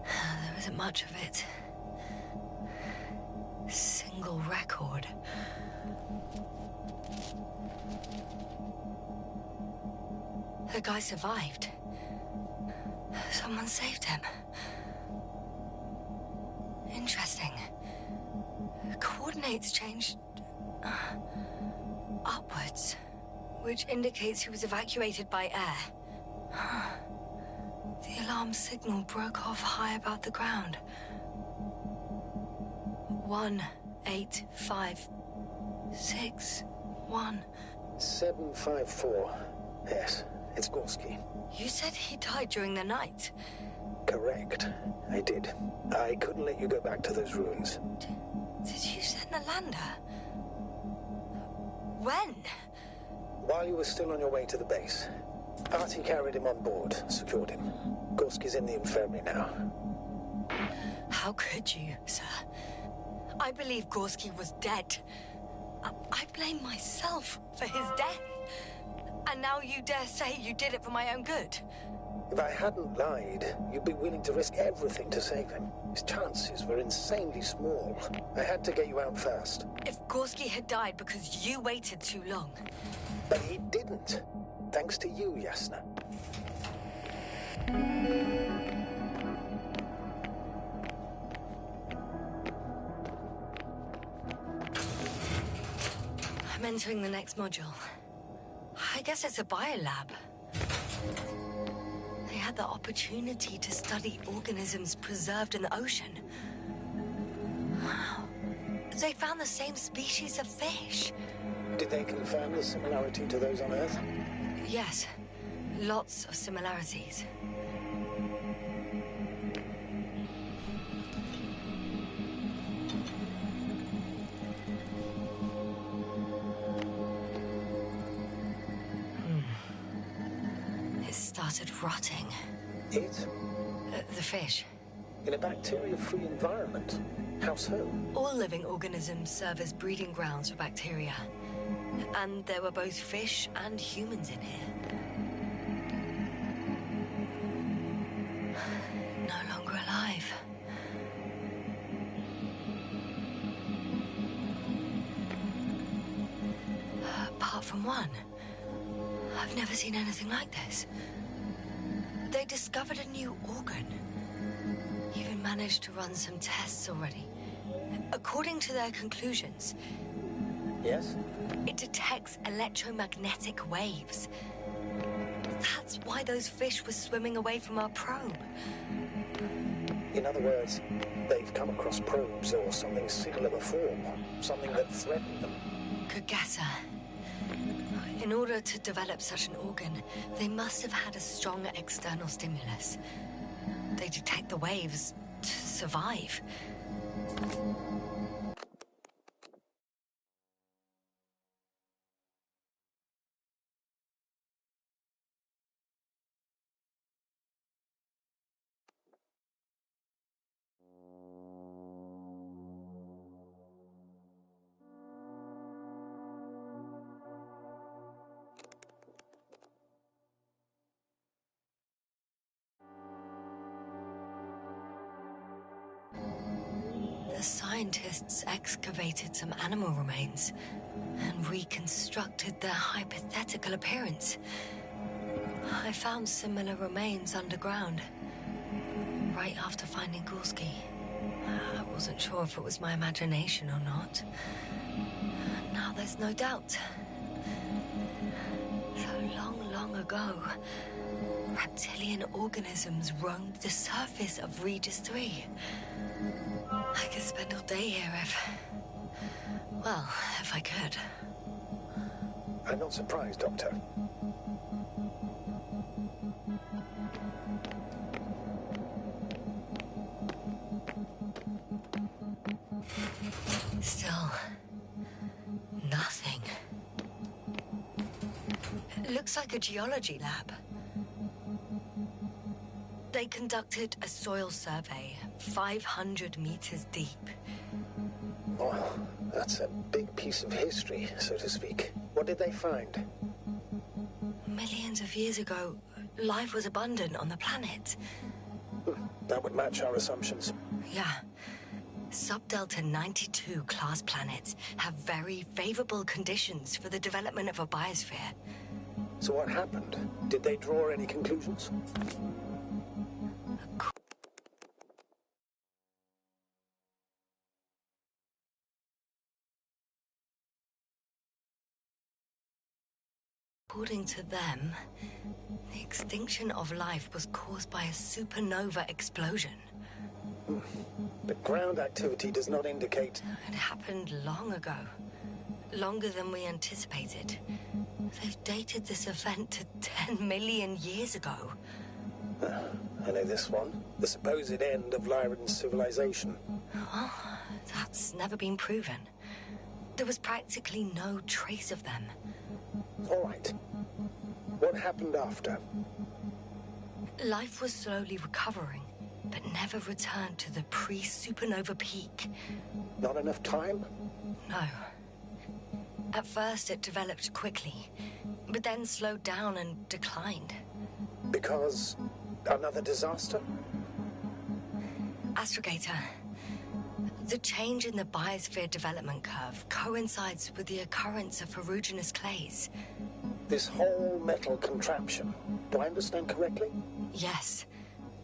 There isn't much of it. Single record. The guy survived. Someone saved him. Interesting. Coordinates changed upwards, which indicates he was evacuated by air. The alarm signal broke off high above the ground. 18561. 754. Yes, it's Gorski. You said he died during the night. Correct. I did. I couldn't let you go back to those ruins. Did you send the lander? When? While you were still on your way to the base. Artie carried him on board, secured him. Gorski's in the infirmary now. How could you, sir? I believe Gorski was dead. I blame myself for his death. And now you dare say you did it for my own good? If I hadn't lied, you'd be willing to risk everything to save him. His chances were insanely small. I had to get you out first. If Gorski had died because you waited too long... But he didn't. Thanks to you, Yasna. I'm entering the next module. I guess it's a biolab. They had the opportunity to study organisms preserved in the ocean. Wow. They found the same species of fish. Did they confirm the similarity to those on Earth? Yes. Lots of similarities. It started rotting. It? The fish. In a bacteria-free environment? How so? All living organisms serve as breeding grounds for bacteria. And there were both fish and humans in here. No longer alive. Apart from one. I've never seen anything like this. They discovered a new organ. Even managed to run some tests already. According to their conclusions... Yes? It detects electromagnetic waves. That's why those fish were swimming away from our probe. In other words, they've come across probes or something similar before. Something that threatened them. Good guess, sir. In order to develop such an organ, they must have had a strong external stimulus. They detect the waves to survive. The scientists excavated some animal remains and reconstructed their hypothetical appearance. I found similar remains underground, right after finding Gorski. I wasn't sure if it was my imagination or not. Now there's no doubt. So long ago, reptilian organisms roamed the surface of Regis 3. I could spend all day here if I could. I'm not surprised, Doctor. Still, nothing. It looks like a geology lab. They conducted a soil survey, 500 meters deep. Oh, that's a big piece of history, so to speak. What did they find? Millions of years ago, life was abundant on the planet. That would match our assumptions. Yeah. Subdelta 92 class planets have very favorable conditions for the development of a biosphere. So what happened? Did they draw any conclusions? According to them, the extinction of life was caused by a supernova explosion. But ground activity does not indicate... It happened long ago. Longer than we anticipated. They've dated this event to 10 million years ago. I know this one. The supposed end of Lyran's civilization. Well, that's never been proven. There was practically no trace of them. All right. What happened after? Life was slowly recovering, but never returned to the pre-supernova peak. Not enough time? No. At first it developed quickly, but then slowed down and declined. Because another disaster? Astrogator, the change in the biosphere development curve coincides with the occurrence of ferruginous clays. This whole metal contraption. Do I understand correctly? Yes.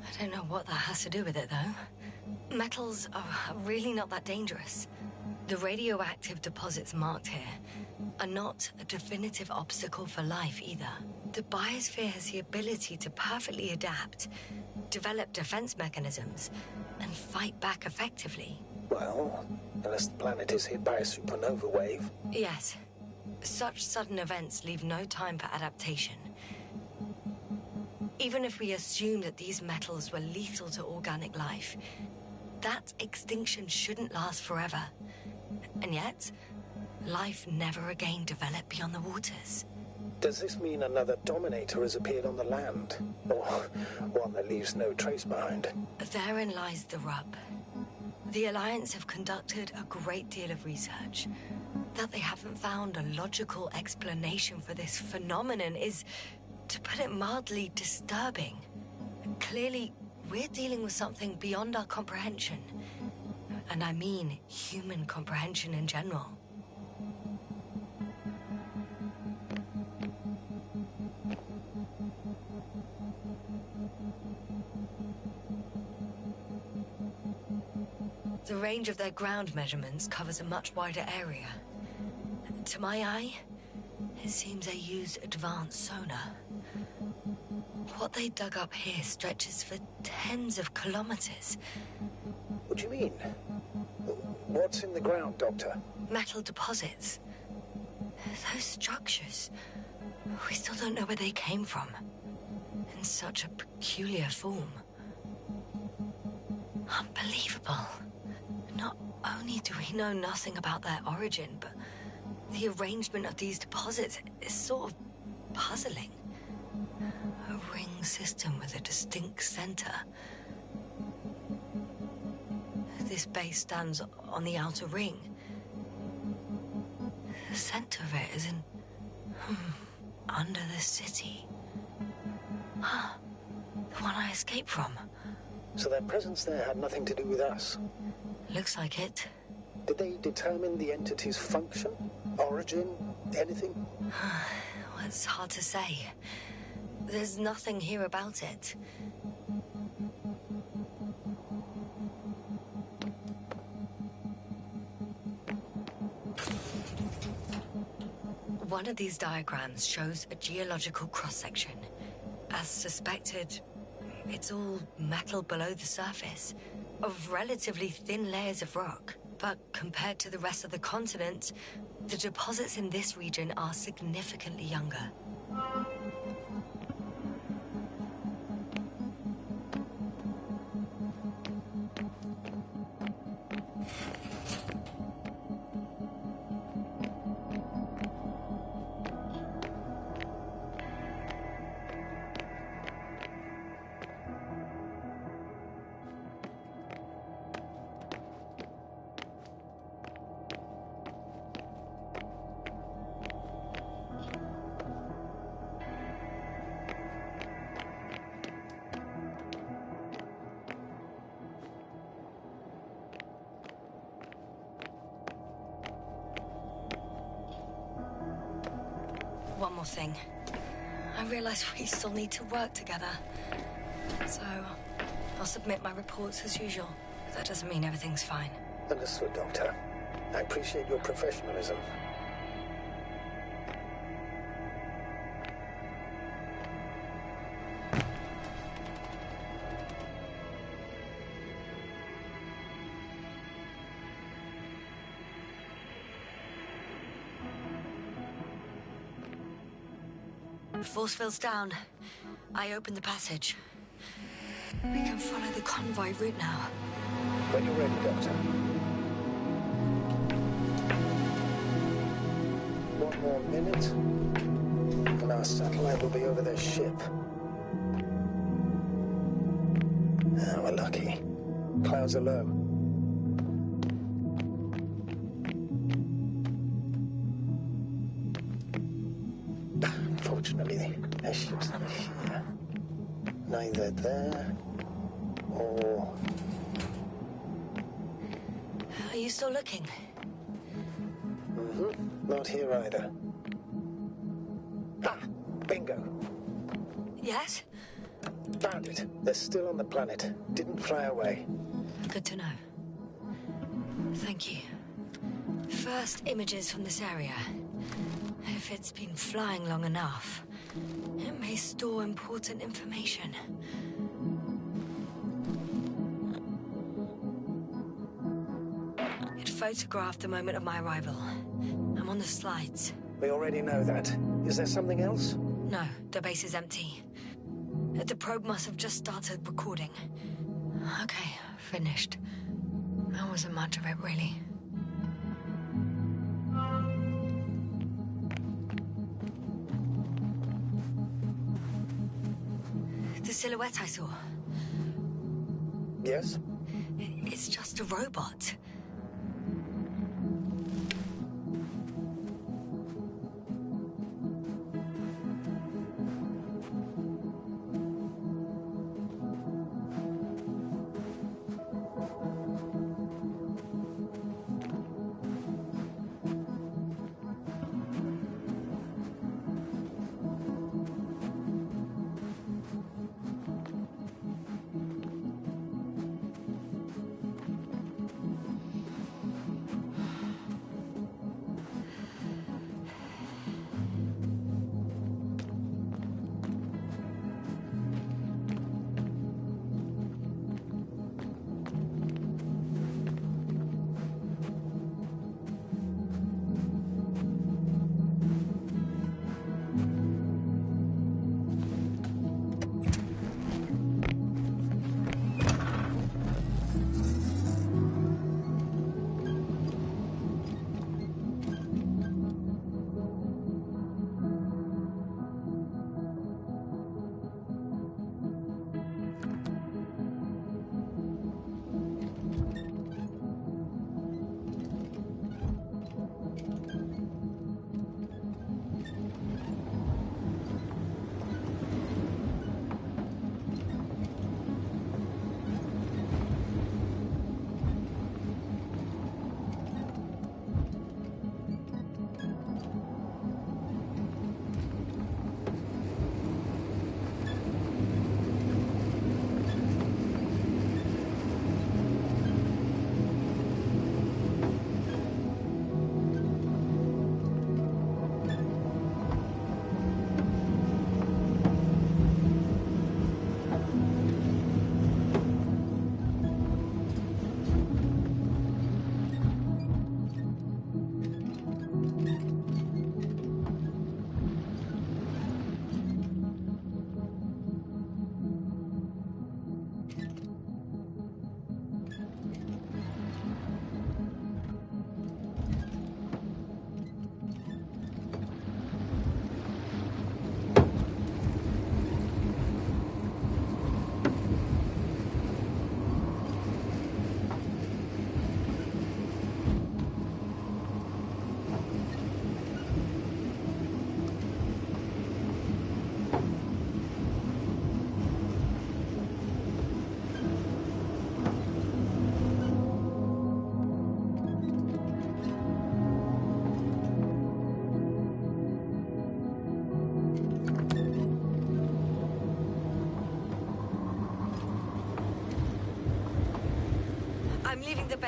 I don't know what that has to do with it, though. Metals are really not that dangerous. The radioactive deposits marked here are not a definitive obstacle for life either. The biosphere has the ability to perfectly adapt, develop defense mechanisms, and fight back effectively. Well, unless the planet is hit by a supernova wave. Yes. Such sudden events leave no time for adaptation. Even if we assume that these metals were lethal to organic life, that extinction shouldn't last forever. And yet, life never again developed beyond the waters. Does this mean another Dominator has appeared on the land? Or one that leaves no trace behind? Therein lies the rub. The Alliance have conducted a great deal of research. That they haven't found a logical explanation for this phenomenon is, to put it mildly, disturbing. Clearly, we're dealing with something beyond our comprehension. And I mean human comprehension in general. The range of their ground measurements covers a much wider area. To my eye, it seems they use advanced sonar. What they dug up here stretches for tens of kilometers. What do you mean? What's in the ground, Doctor? Metal deposits. Those structures. We still don't know where they came from. In such a peculiar form. Unbelievable. Not only do we know nothing about their origin, but the arrangement of these deposits is sort of puzzling. A ring system with a distinct center. This base stands on the outer ring. The center of it is in... under the city. The one I escaped from. So their presence there had nothing to do with us? Looks like it. Did they determine the entity's function? Origin? Anything? Well, it's hard to say. There's nothing here about it. One of these diagrams shows a geological cross-section. As suspected, it's all metal below the surface, of relatively thin layers of rock. But compared to the rest of the continent, the deposits in this region are significantly younger. One more thing. I realize we still need to work together. So, I'll submit my reports as usual. But that doesn't mean everything's fine. Understood, Doctor. I appreciate your professionalism. Force field's down. I opened the passage. We can follow the convoy route now. When you're ready, Doctor. One more minute, and our satellite will be over their ship. Ah, we're lucky. Clouds are low. Unfortunately, their ship's not here. Neither there or... Are you still looking? Not here either. Ah! Bingo! Yes? Found it. They're still on the planet. Didn't fly away. Good to know. Thank you. First images from this area. If it's been flying long enough, it may store important information. It photographed the moment of my arrival. I'm on the slides. We already know that. Is there something else? No, the base is empty. The probe must have just started recording. Okay, finished. That wasn't much of it, really. The silhouette I saw. Yes? It's just a robot.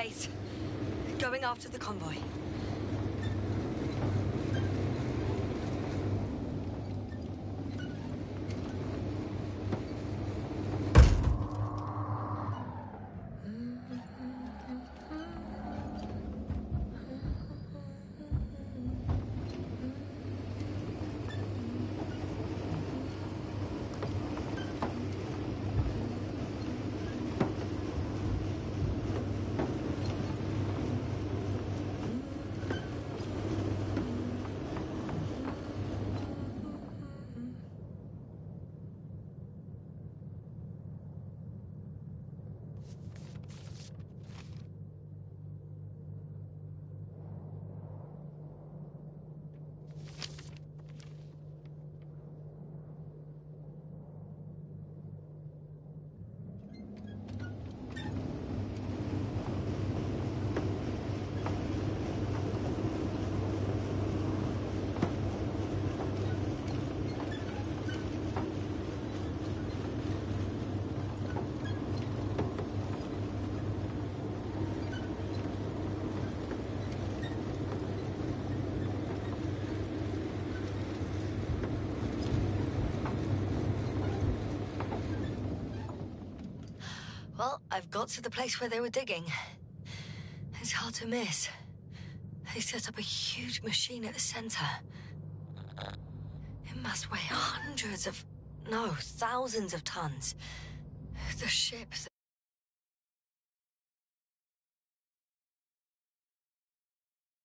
base. Going after the convoy. Well, I've got to the place where they were digging. It's hard to miss. They set up a huge machine at the center. It must weigh hundreds of... no, thousands of tons. The ship...